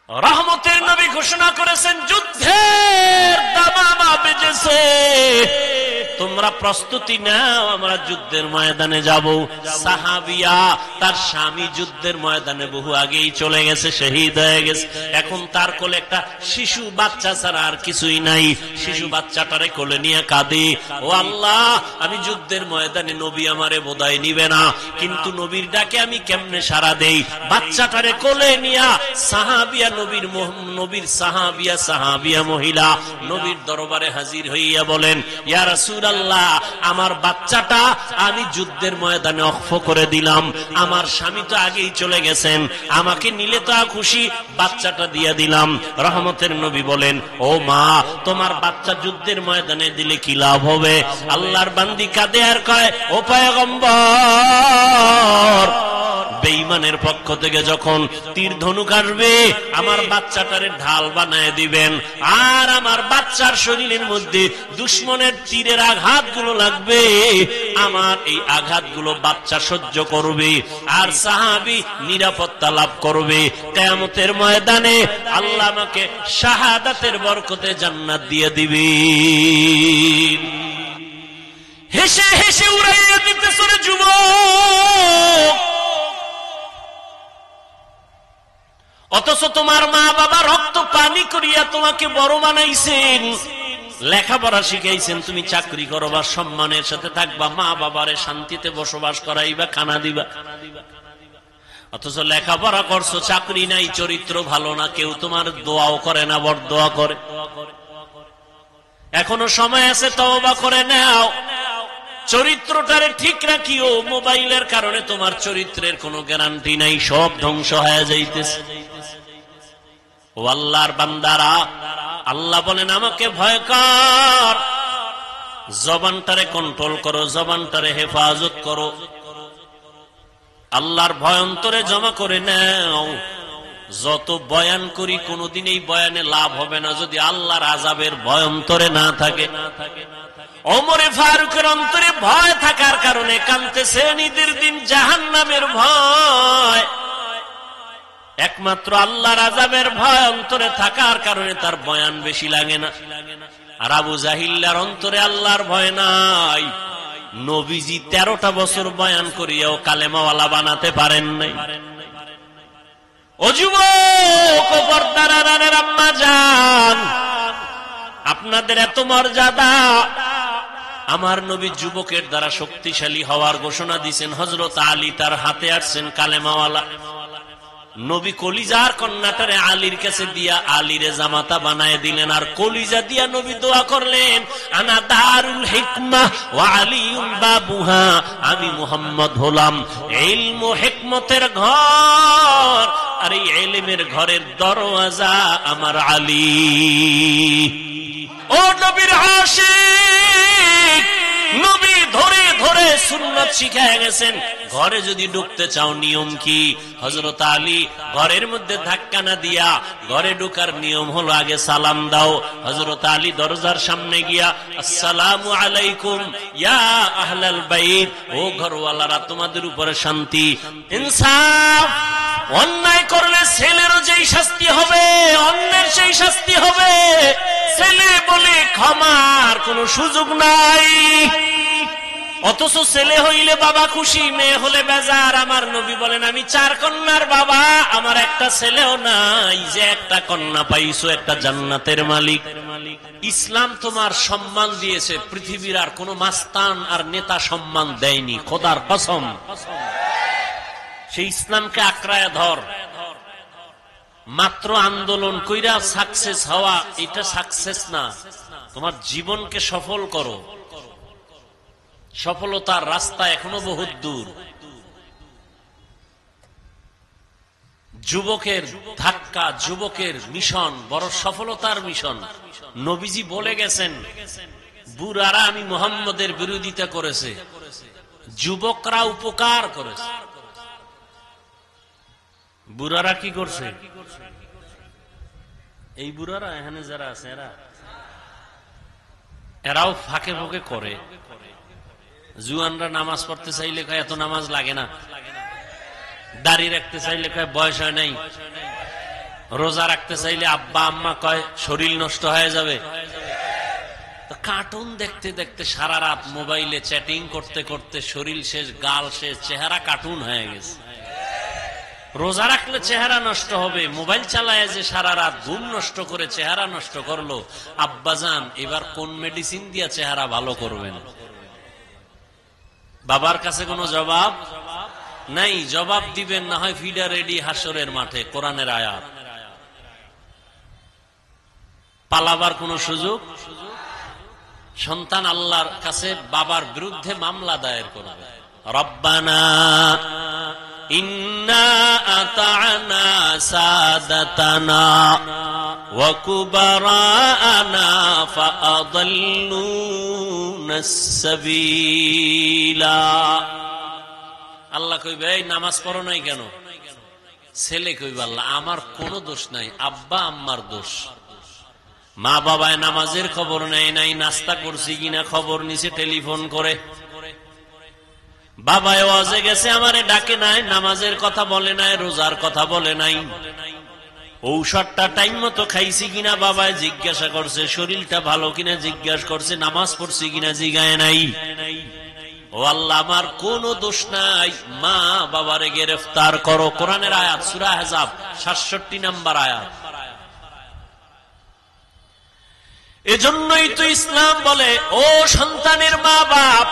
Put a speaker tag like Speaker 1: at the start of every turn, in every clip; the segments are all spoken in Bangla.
Speaker 1: রহমতের নবী ঘোষণা করেছেন যুদ্ধের দামামা বেজেছে, তোমরা প্রস্তুতি নাও, আমরা যুদ্ধের ময়দানে যাব। সাহাবিয়া তার স্বামী যুদ্ধের ময়দানে বহু আগেই চলে গেছে, শহীদ হয়ে গেছে। এখন তার কোলে একটা শিশু বাচ্চা ছাড়া আর কিছুই নাই। শিশু বাচ্চাটারে কোলে নিয়ে কাঁদে, ও আল্লাহ, আমি যুদ্ধের ময়দানে, নবী আমারে বোধহয় নিবে না, কিন্তু নবীর ডাকে আমি কেমনে সাড়া দেই? বাচ্চাটারে কোলে নিয়া সাহাবিয়া নবীর সাহাবিয়া মহিলা নবীর দরবারে হাজির হইয়া বলেন, ইয়া রাসূলুল্লাহ, আমার বাচ্চাটা আমি যুদ্ধের ময়দানে অক্ফ করে দিলাম, আমার স্বামী তো আগেই চলে গেছেন, আমাকে নিলে তো খুশি, বাচ্চাটা দিয়ে দিলাম। রহমতের নবী বলেন, ও মা, তোমার বাচ্চা যুদ্ধের ময়দানে দিলে কি লাভ হবে? আল্লাহর বান্দি কাঁদে আর কয়, ও পয়গম্বর, বেঈমানের পক্ষ থেকে যখন তীর ধনুক আসবে, আমার বাচ্চাটারে ঢাল বানায় দিবেন, আর আমার বাচ্চার শরীরের মধ্যে দুশমনের তীরের আঘাতগুলো লাগবে, আমার এই আঘাতগুলো বাচ্চা সহ্য করবে, আর সাহাবী নিরাপত্তা লাভ করবে। কিয়ামতের ময়দানে আল্লাহ আমাকে শাহাদাতের বরকতে জান্নাত দিয়ে দিবে। হেসে হেসে উড়াইয়া দিতেছ রে যুবক, অথচ তোমার মা বাবা রক্ত পানি করিয়া তোমাকে বড় বানাইছেন, লেখাপড়া শিখাইছেন, তুমি চাকরি করো বা সম্মানের সাথে থাকবা, মা বাবারে শান্তিতে বসবাস করাইবা, খানা দিবা। অথচ লেখাপড়া করছো, চাকরি নাই, চরিত্র ভালো না, কেউ তোমার দোয়াও করে না, বরদোয়া করে। এখনো সময় আছে, তওবা করে নাও, চরিত্রটারে ঠিক রাখিও। মোবাইলের কারণে তোমার চরিত্রের কোনো গ্যারান্টি নাই, সব ধ্বংস হয়ে যাইতেছে। ও আল্লাহর বান্দারা, আল্লাহ বলেন আমাকে ভয় কর, জবানটারে কন্ট্রোল করো, জবানটারে হেফাজত করো, আল্লাহর ভয় অন্তরে জমা করে নাও। যত বয়ান করি কোনদিন এই বয়ানে লাভ হবে না যদি আল্লাহর আযাবের ভয় অন্তরে না থাকে। ওমরে ফারুকের অন্তরে ভয় থাকার কারণে কাঁদতেছে, ঈদের দিন জাহান্নামের ভয়। একমাত্র আল্লাহর আযাবের ভয় অন্তরে থাকার কারণে তার বয়ান বেশি লাগে না। আর আবু জাহিল্লার অন্তরে আল্লাহর ভয় নাই। নবীজি 13টা বছর বয়ান করিয়াও কালেমাওয়ালা বানাতে পারেন নাই। ও যুবক, ও পর্দার আড়ালের আম্মা জান, আপনাদের এত মর্যাদা। আমার নবী যুবকের দ্বারা শক্তিশালী হওয়ার ঘোষণা দিয়েছেন। হযরত আলী তার হাতে আসছেন কালেমাওয়ালা। নবী কলিজার কন্যাটারে আলীর কাছে দিয়া আলীরে জামাতা বানায় দিলেন, আর কলিজা দিয়া নবী দোয়া করলেন, আনা দারুল হিকমাহ ওয়া আলীউল বাবুহা, আমি মুহাম্মদ হলাম ইলম ও হিকমতের ঘর, আর এই ইলমের ঘরের দরওয়াজা আমার আলী। ও নবীর আশিক, নবী ধরে ধরে সুন্নাত শিখায় গেছেন। ঘরে যদি ঢুকতে চাও নিয়ম কি? হযরত আলী ঘরের মধ্যে ধাক্কা না দিয়া ঘরে ঢোকার নিয়ম হলো আগে সালাম দাও। হযরত আলী দরজার সামনে গিয়া, আসসালামু আলাইকুম ইয়া আহলাল বাইত, ও ঘরওয়ালারা, তোমাদের উপরে শান্তি। ইনসাফ, অন্যায় করলে ছেলেরও যেই শাস্তি হবে, অন্যের সেই শাস্তি হবে। ছেলে বলে ক্ষমার কোনো সুযোগ নাই, অথচ ছেলে হইলে বাবা খুশি, মেয়ে হলে বেজার। আমার নবী বলেন, আমি 4 কন্যার বাবা, আমার একটা ছেলেও নাই। যে একটা কন্যা পাইছো, একটা জান্নাতের মালিক। ইসলাম তোমার সম্মান দিয়েছে, পৃথিবীর আর কোন মাস্তান আর নেতা সম্মান দেয়নি, খোদার কসম। সেই ইসলামকে আঁকড়ায় ধর। মাত্র আন্দোলন কইরা সাকসেস হওয়া, এটা সাকসেস না। তোমার জীবনকে সফল করো। সফলতার রাস্তা এখনো বহুত দূর। যুবকের ধাক্কা, যুবকের মিশন বড় সফলতার মিশন। নবীজি বলে গেছেন, বুড়ারা আমি মুহাম্মদের বিরোধিতা করেছে, যুবকরা উপকার করেছে। বুড়ারা কি করছে? এই বুড়ারা এখানে যারা আছে, এরাও ফাঁকে ফাঁকে করে। জুয়ানরা নামাজ পড়তে চাইলে কয় এত নামাজ লাগে না, দাড়ি রাখতে চাইলে কয় বয়স হয় নাই, রোজা রাখতে চাইলে আব্বা আম্মা কয় শরীর নষ্ট হয়ে যাবে। কার্টুন দেখতে দেখতে সারা রাত মোবাইলে চ্যাটিং করতে করতে শরীর শেষ, গাল শেষ, চেহারা কার্টুন হয়ে গেছে। রোজা রাখলে চেহারা নষ্ট হবে, মোবাইল চালায় যে সারা রাত ঘুম নষ্ট করে চেহারা নষ্ট করলো। আব্বাজান এবার কোন মেডিসিন দিয়া চেহারা ভালো করবেন? বাবার কাছে কোনো জবাব নাই। জবাব দিবেন না হয় ফিডা রেডি হাসরের মাঠে, কোরআনের আয়াত। পালাবার কোন সুযোগ? সন্তান আল্লাহর কাছে বাবার বিরুদ্ধে মামলা দায়ের করবে। রব্বানা ইন্না আতা'না সাদাতানা ওয়া কুবারানা ফাআদাল্লুনাস সাবিলা। আল্লাহ কইবে এই নামাজ পড়ো নাই কেন? ছেলে কইবে আল্লাহ আমার কোনো দোষ নাই, আব্বা আম্মার দোষ। মা বাবায় নামাজের খবর নেয় নাই, নাস্তা করছি কিনা খবর নিছে টেলিফোন করে। বাবায় ওয়াজে গেছে আমারে ডাকে নাই, নামাজের কথা বলে নাই, রোজার কথা বলে নাই। ঔষধটা টাইম মতো খাইছি কিনা বাবায় জিজ্ঞাসা করছে, শরীরটা ভালো কিনা জিজ্ঞাসা করছে, নামাজ পড়ছি কিনা জিগায় নাই। ও আল্লাহ আমার কোনো দোষ নাই, মা বাবারে গ্রেফতার করো। কোরআনের আয়াত, সূরা আহজাব ৬৭ নম্বর আয়াত। এজন্যই তো ইসলাম বলে ও সন্তানের মা বাপ,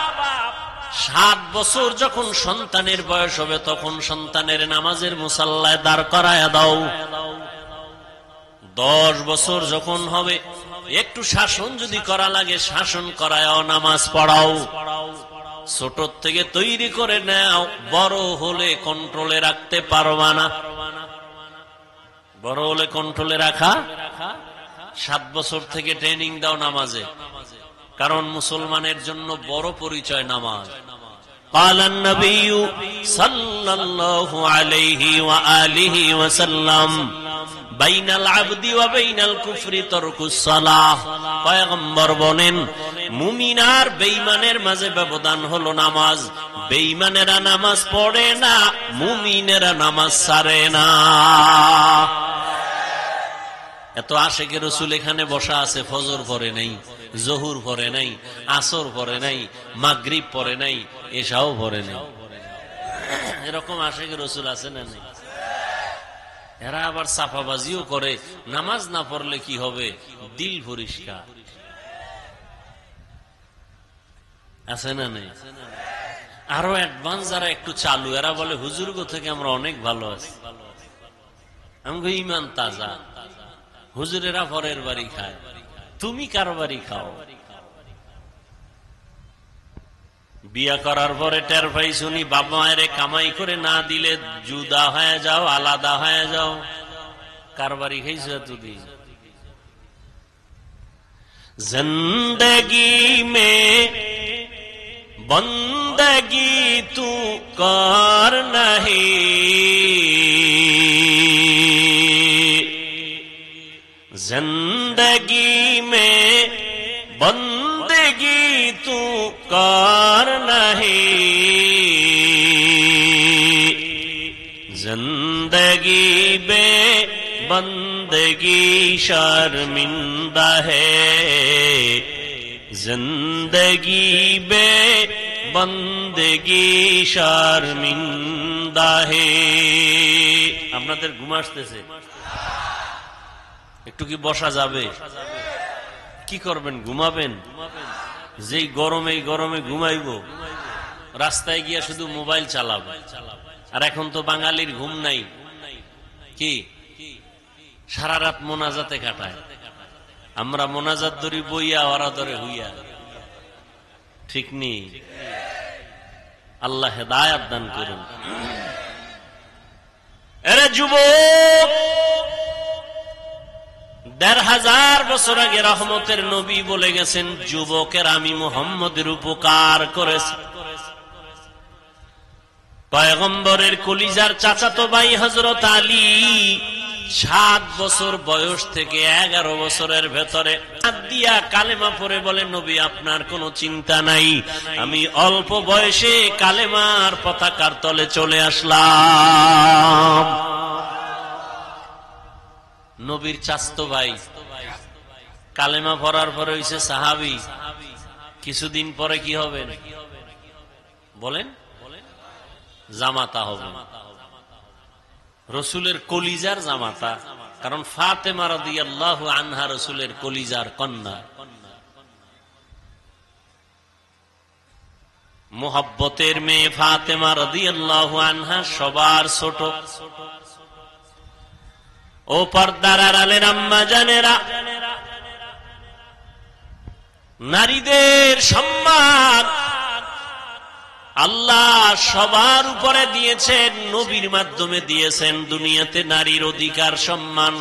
Speaker 1: ৭ বছর যখন সন্তানের বয়স হবে তখন সন্তানের নামাজের মুসাল্লায় দাঁড় করায়া দাও। ১০ বছর যখন হবে একটু শাসন যদি করা লাগে শাসন করায়ও নামাজ পড়াও। ছোট থেকে তৈরি করে নাও, বড় হলে কন্ট্রোলে রাখতে পারবা না। বড় হলে কন্ট্রোলে রাখা, ৭ বছর থেকে ট্রেনিং দাও নামাজে, কারণ মুসলমানের জন্য বড় পরিচয় নামাজ। قال النبي صلى الله عليه وآله وسلم بين العبد وبين الكفر ترك الصلاة। পয়গম্বর বলেন মুমিন আর বেঈমানের মাঝে ব্যবধান হলো নামাজ। বেঈমানেরা নামাজ পড়ে না, মুমিনেরা নামাজ ছাড়ে না। এত আশেকে রসুল এখানে বসা আছে, ফজর পড়ে নাই, জহুর পড়ে নাই, আসর পড়ে নাই, মাগরিব পড়ে নাই, এশাও পড়ে নাই। এরকম আশেকে রসুল আছে না নাই? এরা আবার চাপাবাজিও করে, নামাজ না পড়লে কি হবে, দিল পরিষ্কার আছে না নাই? আরো অ্যাডভান্স যারা একটু চালু, এরা বলে হুজুরগো থেকে আমরা অনেক ভালো আছি, আমাকে ইমান তাজা। হুজুরেরা পরের বাড়ি খায়, তুমি কার বাড়ি খাও? বিয়া করার পরে টের পাই শুনি বাবা মায়ের কামাই করে না দিলে জুদা হয়ে যাও, আলাদা হয়ে যাও। কার বাড়ি খাইছো এতদিন? জিন্দেগি মে বন্দগি তু কর নাহি, जिंदगी में बंदगी तू कर नहीं, जिंदगी में बंदगी शर्मिंदा है, जिंदगी में बंदगी शर्मिंदा है। আপনাদের ঘুম আসতেছে? একটু কি বসা যাবে? কি করবেন? ঘুমাবেন? যেই গরমে গরমে ঘুমাইবো, রাস্তায় গিয়া শুধু মোবাইল চালাবো। আর এখন তো বাঙালির ঘুম নাই, কি সারা রাত মোনাজাতে কাটায়। আমরা মোনাজাত ধরি বইয়া, ওরা ধরে হইয়া। ঠিক নেই। আল্লাহ হেদায়াত দান করুন। এরে যুবক, ১৫০০ বছর আগে রহমতের নবী বলে গেছেন, যুবকের আমি মুহাম্মদের উপকার করেছি। পয়গম্বরের কলিজার চাচাতো ভাই হযরত আলী ৭ বছর বয়স থেকে ১১ বছরের ভেতরে হাত দিয়া কালেমা পড়ে বলে, নবী আপনার কোনো চিন্তা নাই, আমি অল্প বয়সে কালেমার পতাকার তলে চলে আসলাম। নবীর চাচতো ভাই, কালেমা পড়ার পরে হইছে সাহাবী। কিছুদিন পরে কি হবেন বলেন? জামাতা হবে, রসুলের কলিজার জামাতা। কারণ ফাতেমা রাদিয়াল্লাহু আনহা রসুলের কলিজার কন্যা, মুহাব্বতের মেয়ে ফাতেমা রাদিয়াল্লাহু আনহা সবার ছোট। ও পর্দার আড়ালের আম্মা জানেরা, নারীদের সম্মান আল্লাহ সবার উপরে দিয়েছেন, নবীর মাধ্যমে দিয়েছেন। দুনিয়াতে নারীর অধিকার সম্মান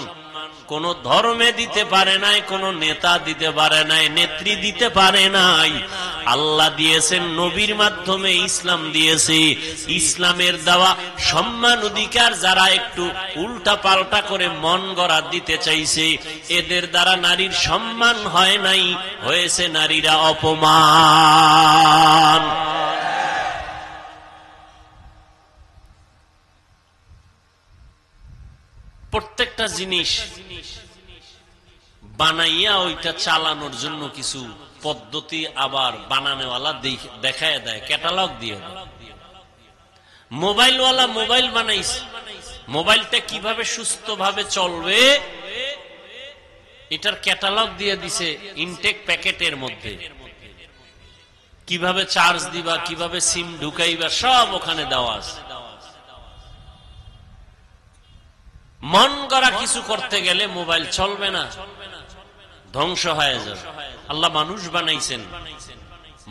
Speaker 1: কোন ধর্মে দিতে পারে নাই, কোন নেতা দিতে পারে নাই, নেত্রী দিতে পারে নাই। আল্লাহ দিয়েছেন নবীর মাধ্যমে, ইসলাম দিয়েছে। ইসলামের দেওয়া সম্মান অধিকার যারা একটু উল্টা পাল্টা করে মন গড়া দিতে চাইছে, এদের দ্বারা নারীর সম্মান হয় নাই, হয়েছে নারীরা অপমান। প্রত্যেকটা জিনিস বানাইয়া ওইটা চালানোর জন্য কিছু পদ্ধতি আবার বানানোওয়ালা দেখায় দেয়, ক্যাটালগ দিয়ে দেয়। মোবাইলওয়ালা মোবাইল বানাইছে, মোবাইলটা কিভাবে সুস্থভাবে চলবে এটার ক্যাটালগ দিয়ে দিছে ইনটেক প্যাকেটের মধ্যে। কিভাবে চার্জ দিবা, কিভাবে সিম ঢুকাইবা, সব ওখানে দেওয়া আছে। মন গড়া কিছু করতে গেলে মোবাইল চলবে না, ধ্বংস হয়ে যাবে। আল্লাহ মানুষ বানাইছেন,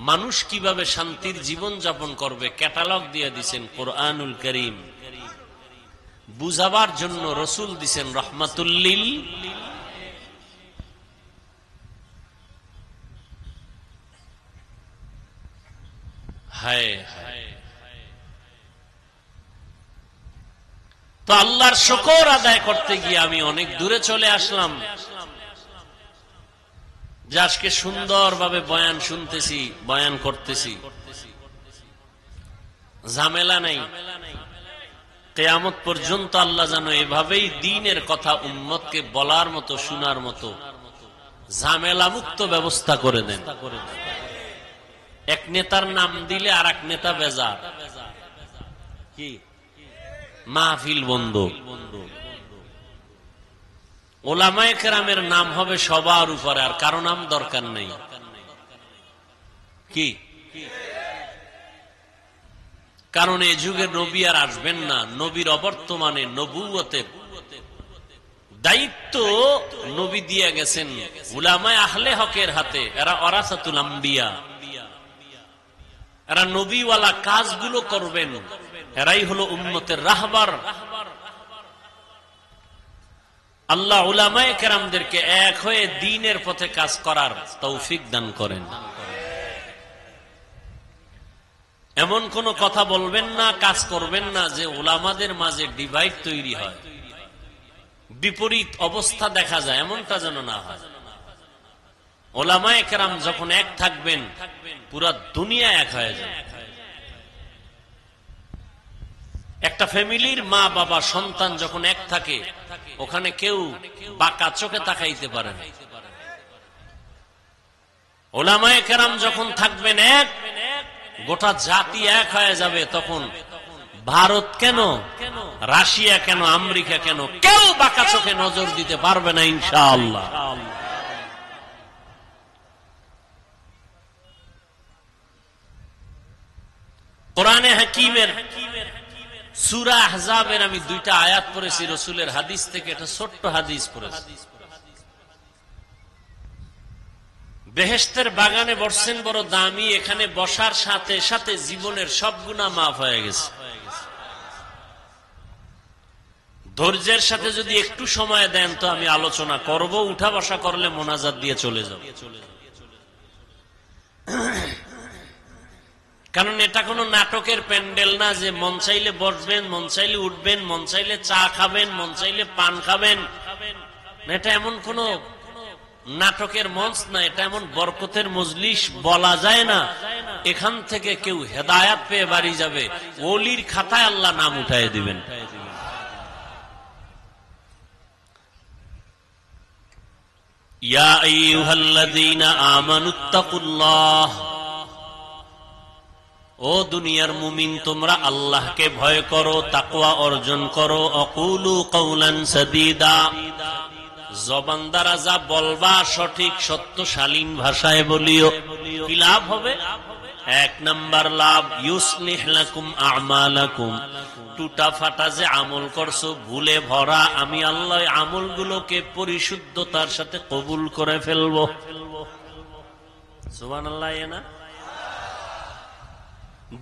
Speaker 1: মানুষ কিভাবে শান্তির জীবন যাপন করবে ক্যাটালগ দিয়ে দিছেন কোরআনুল কারীম। বুঝাবার জন্য রসুল দিছেন রহমাতুল্লিল। হায় হায়, তো আল্লাহর শুকর আদায় করতে গিয়ে আমি অনেক দূরে চলে আসলাম, যে আজকে সুন্দরভাবে বয়ান শুনতেছি, বয়ান করতেছি, ঝামেলা নাই। কিয়ামত পর্যন্ত আল্লাহ যেন এভাবেই দ্বীনের কথা উম্মতকে বলার মতো, শোনার মতো ঝামেলা মুক্ত ব্যবস্থা করে দেন। এক নেতার নাম দিলে আর এক নেতা বেজার, কি মাহফিল বন্ধ। ওলামায়ে কেরামের নাম হবে সবার উপরে, আর কারো নাম দরকার নেই। কি কারণ এই যুগে নবী আর আসবেন না। নবীর অবর্তমানে নবুয়তের দায়িত্ব নবী দিয়ে গেছেন উলামায়ে আহলে হকের হাতে। এরা ওয়ারাসাতুল আম্বিয়া, এরা নবীওয়ালা কাজগুলো করবেন, এরাই হলো উম্মতের রাহবার। আল্লাহ উলামায়ে কেরামদেরকে এক হয়ে দ্বীনের পথে কাজ করার তৌফিক দান করেন। এমন কোন কথা বলবেন না, কাজ করবেন না যে উলামাদের মাঝে ডিভাইড তৈরি হয়, বিপরীত অবস্থা দেখা যায়, এমনটা যেন না হয়। উলামায়ে কেরাম যখন এক থাকবেন, পুরা দুনিয়া এক হয়ে যায়। একটা ফ্যামিলির মা বাবা সন্তান যখন এক থাকে, ওখানে কেউ বাঁকা চোখে তাকাইতে পারে না। উলামায়ে কেরাম যখন থাকবেন এক, গোটা জাতি এক হয়ে যাবে। তখন ভারত কেন, রাশিয়া কেন, আমেরিকা কেন, কেউ বাঁকা চোখে নজর দিতে পারবে না ইনশাআল্লাহ। কোরআনে হাকিমের সূরা আহজাবের আমি দুইটা আয়াত পড়েছি রাসূলের হাদিস থেকে, এটা ছোট্ট হাদিস পড়েছি। বেহেশতের বাগানে বসছেন বড় দামি, এখানে বসার সাথে সাথে জীবনের সব গুনাহ মাফ হয়ে গেছে। ধৈর্যের সাথে যদি একটু সময় দেন তো আমি আলোচনা করব, উঠা বসা করলে মোনাজাত দিয়ে চলে যাব। কারণ এটা কোনো নাটকের প্যান্ডেল না যে মন চাইলে বসবেন, মন চাইলে উঠবেন, মন চাইলে চা খাবেন, মন চাইলে পান খাবেন। এটা এমন কোন নাটকের মঞ্চ না, এটা এমন বরকতের মজলিস বলা যায় না। এখান থেকে কেউ হেদায়াত পেয়ে বাড়ি যাবে, ওলির খাতায় আল্লাহ নাম উঠায় দিবেন। ইয়া আইয়ুহাল্লাযীনা আমানুত্তাকুল্লাহ, ও দুনিয়ার মুমিন তোমরা আল্লাহকে ভয় করো, তাকওয়া অর্জন করো। আকুলু কাওলান সাদীদা, জবান দ্বারা যা বলবা সঠিক সত্য শালীন ভাষায় বলিও। কি লাভ হবে? এক নাম্বার লাভ, ইউসলিহ লাকুম আমালাকুম, টুটা ফাটা যে আমল করছো ভুলে ভরা, আমি আল্লাহ আমলগুলোকে পরিশুদ্ধতার সাথে কবুল করে ফেলবো। সুবহানাল্লাহ। না,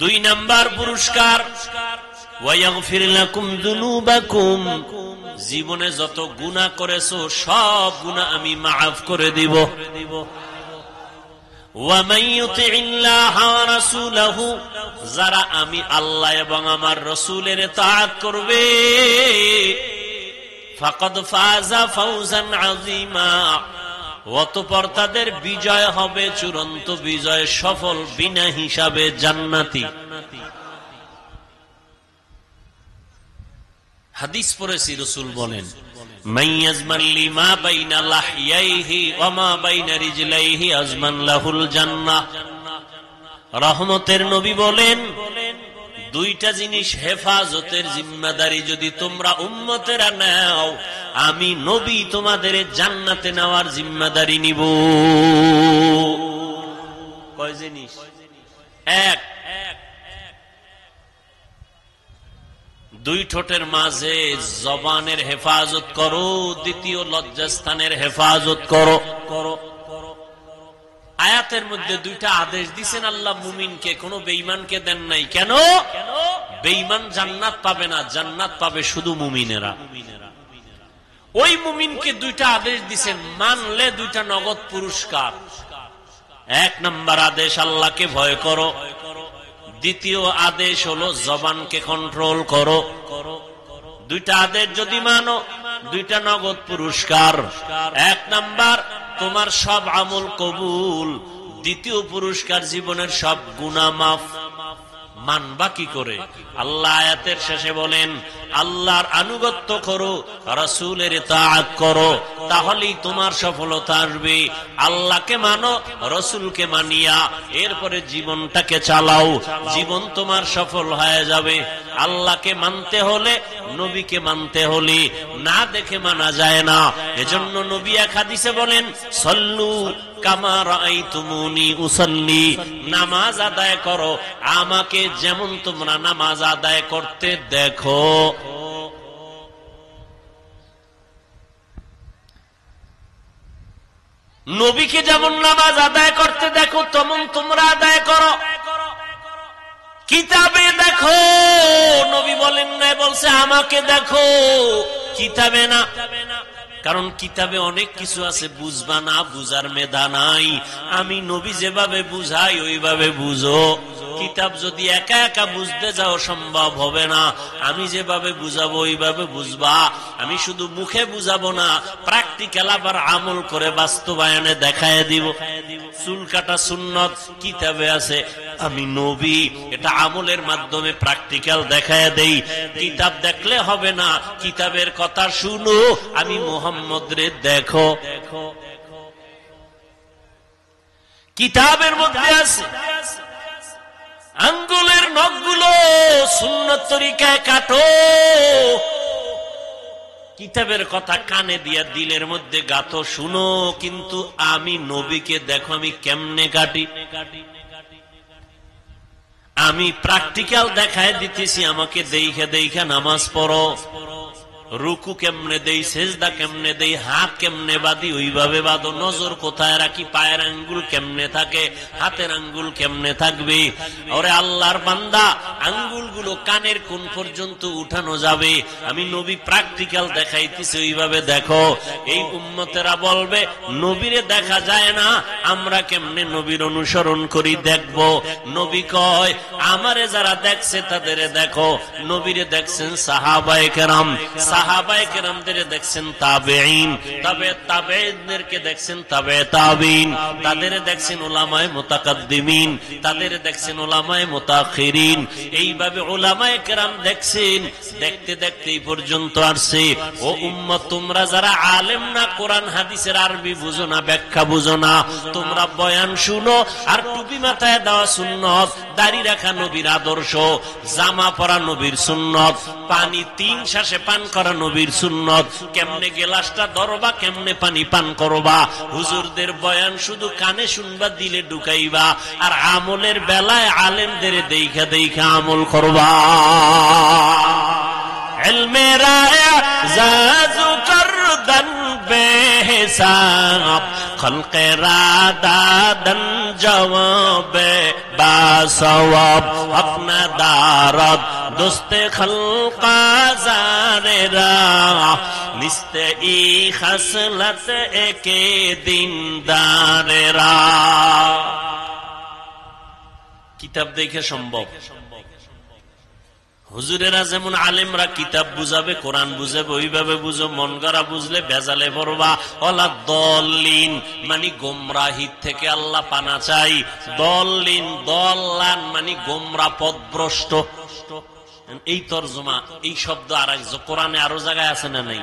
Speaker 1: দুই নাম্বার পুরস্কার, ওয়ায়াগফির লাকুম যুনুবাকুম, জীবনে যত গুনাহ করেছো সব গুনাহ আমি মাফ করে দিব। ওয়া মান ইউতিইল্লাহা ওয়া রাসূলাহু, যারা আমি আল্লাহ এবং আমার রাসূলের ইতাআত করবে, ফাকাদ ফাযা ফাওজান আযীমা, অতঃপর তাদের বিজয় হবে চূড়ান্ত বিজয়, সফল বিনা হিসাবে জান্নাতি। হাদিস পড়েছি, রাসূল বলেন, মান ইয়াজমান লিমা বাইনা লাহইয়াইহি ওয়া মা বাইনা রিজলাইহি আজমান লাহুল জান্নাহ। রহমতের নবী বলেন, দুইটা জিনিস হেফাজতের জিম্মাদারি যদি তোমরা উম্মতেরা নাও, আমি নবী তোমাদের জান্নাতে নেওয়ার জিম্মাদারি নিব। কয় জিনিস? এক, দুই ঠোঁটের মাঝে জবানের হেফাজত করো, দ্বিতীয় লজ্জাস্থানের হেফাজত করো। আয়াতের মধ্যে দুইটা আদেশ দিয়েছেন আল্লাহ মুমিনকে, কোন বেঈমানকে দেন নাই। কেন? বেঈমান জান্নাত পাবে না, জান্নাত পাবে শুধু মুমিনেরা। ওই মুমিনকে দুইটা আদেশ দিয়েছেন, মানলে দুইটা নগদ পুরস্কার। এক নাম্বার আদেশ, আল্লাহকে ভয় করো। দ্বিতীয় আদেশ হলো জবানকে কন্ট্রোল করো। দুইটা আদেশ যদি মানো, দুইটা নগদ পুরস্কার। এক নাম্বার, তোমার সব আমল কবুল। দ্বিতীয় পুরস্কার, জীবনের সব গুনাহ মাফ। মানবা কি করে? আল্লাহ আয়াতের শেষে বলেন, আল্লাহর আনুগত্য করো, রাসূলের ইতাআত করো, তাহলেই তোমার সফলতা আসবে। আল্লাহকে মানো, রাসূলকে মানিয়া এরপরে জীবনটাকে চালাও, জীবন তোমার সফল হয়ে যাবে। আল্লাহকে মানতে হলে, নবীকে মানতে হলে না দেখে মানা যায় না। এজন্য নবী এক হাদিসে বলেন, সল্লু কামা রাআইতুমুনি উসাল্লি, নামাজ আদায় করো আমাকে যেমন তোমরা নামাজ আদায় করতে দেখো। নবীকে যেমন নামাজ আদায় করতে দেখো তেমন তোমরা আদায় করো। কিতাবে দেখো, নবী বলেন না, বলছে আমাকে দেখো, কিতাবে না। কারণ কিতাবে অনেক কিছু আছে বুঝবা না, বুঝার মেধা নাই। আমি নবী যেভাবে বুঝাই ওইভাবে বুঝো। কিতাব যদি একা একা বুঝতে যাও সম্ভব হবে না। আমি যেভাবে বুঝাবো ওইভাবে বুঝবা। আমি শুধু মুখে বুঝাবো না, প্র্যাকটিক্যাল আবার আমল করে বাস্তবায়নে দেখায় দিব। চুল কাটা সুন্নত কিতাবে আছে, আমি নবী এটা আমলের মাধ্যমে প্র্যাকটিক্যাল দেখায় দেই। কিতাব দেখলে হবে না, কিতাবের কথা শুনো, আমি মুহাম্মদ রে দেখো। কিতাবের মধ্যে আছে আঙ্গুলের নখগুলো সুন্নত তরিকায় কাটো। কিতাবের কথা কানে দিয়া দিলের মধ্যে গাতো, শুনো, কিন্তু আমি নবীকে দেখো আমি কেমনে কাটি। আমি প্র্যাকটিক্যাল দেখায় দিতেছি, আমাকে দেখে দেখে নামাজ পড়ো। রুকু কেমনে দেই, সেজদা কেমনে দেই, হাত কেমনে বাঁধি ওইভাবে বাঁধো। নজর কোথায় রাখি, পায়ের আঙ্গুল কেমনে থাকে, হাতের আঙ্গুল কেমনে থাকবে। ওরে আল্লাহর বান্দা, আঙ্গুলগুলো কানের কোন পর্যন্ত উঠানো যাবে, আমি নবী প্র্যাকটিক্যাল দেখাইতেছি, ওইভাবে দেখো। এই উম্মতেরা বলবে নবীরে দেখা যায় না, আমরা কেমনে নবীর অনুসরণ করি দেখবো। নবী কয়, আমারে যারা দেখছে তাদের দেখো। নবীরে দেখছেন সাহাবায়ে কেরাম, সাহাবায়ে কেরামদের দেখছেন তাবেঈন, তবে তাবেঈনদেরকে দেখছেন তাবে তাবেঈন, তাদের দেখছেন উলামায়ে মুতাকাদ্দিমিন, তাদের দেখছেন উলামায়ে মুতাখিরিন। এইভাবে উলামায়ে কেরাম দেখছেন, দেখতে দেখতে এই পর্যন্ত আসছে। ও উম্মত, তোমরা যারা আলেম না, কোরআন হাদিসের আরবি বুঝো না, ব্যাখ্যা বুঝো না, তোমরা বয়ান শুনো আর টুপি মাথায় দেওয়া সুন্নত, দাড়ি রাখা নবীর আদর্শ, জামা পরা নবীর সুন্নত, পানি 3 শ্বাসে পান করা নবীর সুন্নত, কেমনে গেলাসটা ধরবা, কেমনে পানি পান করবা। হুজুরদের বয়ান শুধু কানে শুনবা, দিলে ঢুকাইবা, আর আমলের বেলায় আলেমদের দেখা দেখা আমল করবা। ইলমে রায়া জাজু করদন বেহিসাব, খলকে রাদাদন জওয়াবে বাসওয়াব, আপনা দারদ দোস্তে খলকা জারেরা, নিস্তে ই খসলত একে দিনদারেরা। কিতাব দেখে সম্ভব। হুজুরেরা যেমন আলেমরা কিতাব বুঝাবে, কোরআন বুঝাবে, ওইভাবে বুঝো। মন গড়া বুঝলে ভেজালে পড়বা। ওয়ালা দল্লিন মানে গোমরাহির থেকে আল্লাহ পানা চাই। দল্লিন দল্লান মানে গোমরা পথভ্রষ্ট। এই তরজমা, এই শব্দ আর কোরআনে আরো জায়গায় আছে না নাই?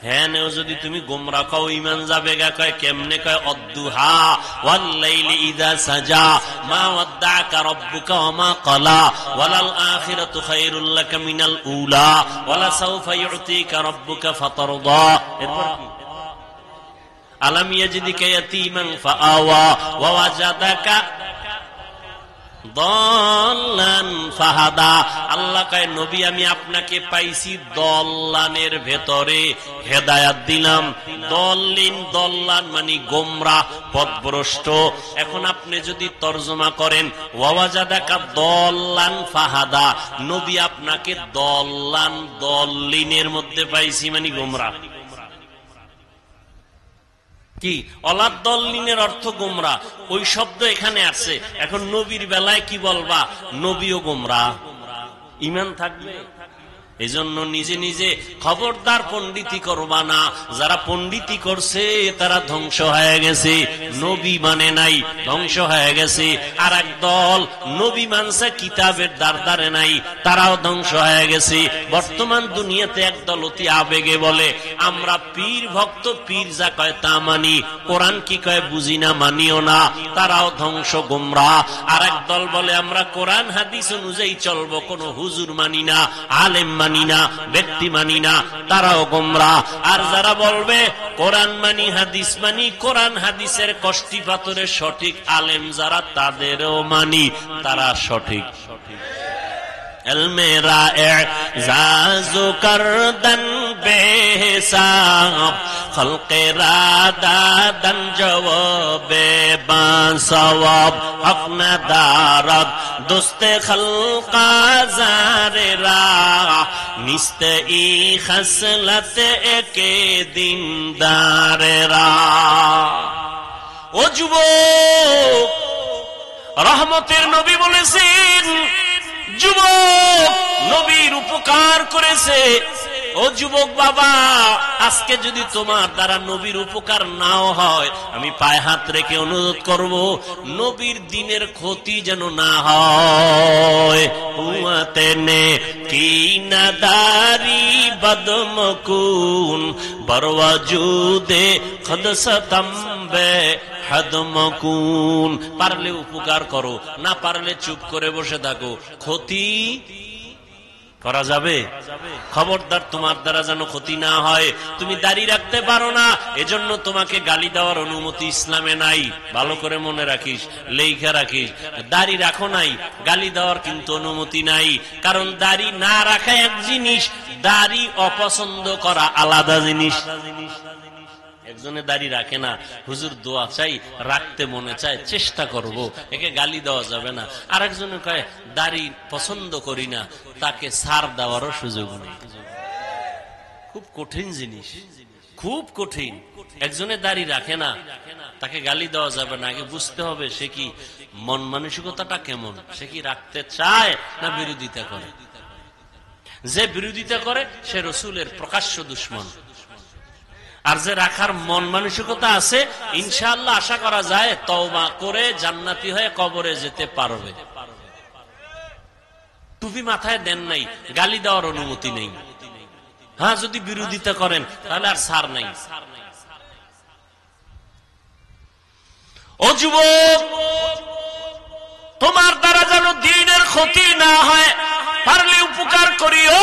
Speaker 1: হ্যাঁ, নেও যদি তুমি গোমরা কও ঈমান যাবে গা। কয় কেমনে? কয় অদ্দুহা ওয়াল লাইলি ইযা সাজা মা ওয়াদ্দাকা রাব্বুকা ওয়া মা ক্বালা ওয়ালাল আখিরাতু খায়রুল লাকা মিনাল উলা ওয়ালা সাওফা ইউতিকা রাব্বুকা ফাতারদা। এরপর কি? আলাম ইয়াজিদিকা ইয়াতীমান ফাআওয়া ওয়া ওয়াজাদাকা দল্লান ফাহাদা। আল্লাহ কয়, নবী আমি আপনাকে পাইছি দল্লানের ভেতরে, হেদায়াত দিলাম। দল্লিন দল্লান মানে গোমরা পথভ্রষ্ট। এখন আপনি যদি তরজমা করেন ওয়াজাদাকা দল্লান ফাহাদা, নবী আপনাকে দল্লান দল্লিনের মধ্যে পাইছি মানে গোমরা। কি অলাদ্দল্লিনের অর্থ গোমরা, ওই শব্দ এখানে আছে। এখন নবীর বেলায় কি বলবা? নবীও গোমরা, ঈমান থাকবে। এজন্য নিজে নিজে খবরদার পণ্ডিতি করবা না। যারা পণ্ডিতি করছে তারা ধ্বংস হয়ে গেছে, নবী মানে নাই, ধ্বংস হয়ে গেছে। আর এক দল নবী মানছে, কিতাবের দ্বারে নাই, তারাও ধ্বংস হয়ে গেছে। বর্তমান দুনিয়াতে একদল অতি আবেগে বলে আমরা পীর ভক্ত, পীর যা কয় তা মানি, কোরআন কি কয় বুঝি না, মানিও না, তারাও ধ্বংস, গোমরাহ। আর এক দল বলে আমরা কোরআন হাদিস অনুযায়ী চলবো, কোন হুজুর মানি না, আলেম মানি না, ব্যক্তি মানি না, তারাও গোমরাহ। আর যারা বলবে কোরআন মানি, হাদিস মানি, কোরআন হাদিসের কষ্টি পাথরের সঠিক আলেম যারা, তাদেরও মানি, তারা সঠিক। ইলমে জাজু করদন বেহিসাব, খলকে রাদাদন জওয়াবে বাসওয়াব, আপনা দারদ দোস্তে খলকা জারেরা, নিস্তে ই খসলত একে দিনদারেরা। ও যুবক, রহমতের নবী বলেছেন যুবক নবীর উপকার করেছে। ও যুবক বাবা, আজকে যদি তোমার দ্বারা নবীর উপকার নাও হয়, আমি পায়ে হাত রেখে অনুরোধ করব, নবীর দিনের ক্ষতি যেন না হয়। উয়াতেনে কি নাদারি বদমকুন বরওয়াজুদে খদসতম্বে হাদমকুন। পারলে উপকার করো, না পারলে চুপ করে বসে থাকো। ক্ষতি করা যাবে? খবরদার তোমার দ্বারা যেন ক্ষতি না হয়। তুমি দাড়ি রাখতে পারো না, এজন্য তোমাকে গালি দেওয়ার অনুমতি ইসলামে নাই। ভালো করে মনে রাখিস, লেখা রাখিস। দাড়ি রাখো নাই, গালি দেওয়ার কিন্তু অনুমতি নাই। কারণ দাড়ি না রাখা এক জিনিস, দাড়ি অপছন্দ করা আলাদা জিনিস। একজনে দাড়ি রাখে না, হুজুর দোয়া চাই, রাখতে মনে চায়, চেষ্টা করব, একে গালি দেওয়া যাবে না। আর একজনে কয় দাড়ি পছন্দ করি না, তাকে ছাড় দেওয়ারও সুযোগ নেই। খুব কঠিন জিনিস, খুব কঠিন। একজনে দাড়ি রাখে না, তাকে গালি দেওয়া যাবে না। আগে বুঝতে হবে সে কি মন মানসিকতাটা কেমন, সে কি রাখতে চায় না বিরোধিতা করে। যে বিরোধিতা করে সে রসুলের প্রকাশ্য দুশমন। আর যে রাখার মন মানসিকতা আছে, ইনশাআল্লাহ আশা করা যায় তওবা করে জান্নাতি হয়ে কবরে যেতে পারবে। টুপি মাথায় দেন নাই, গালি দেওয়ার অনুমতি নেই। হ্যাঁ, যদি বিরোধিতা করেন তাহলে আর ছাড় নাই। ও যুবক, তোমার দ্বারা যেন দ্বীনের ক্ষতি না হয়, পারলে উপকার করিও,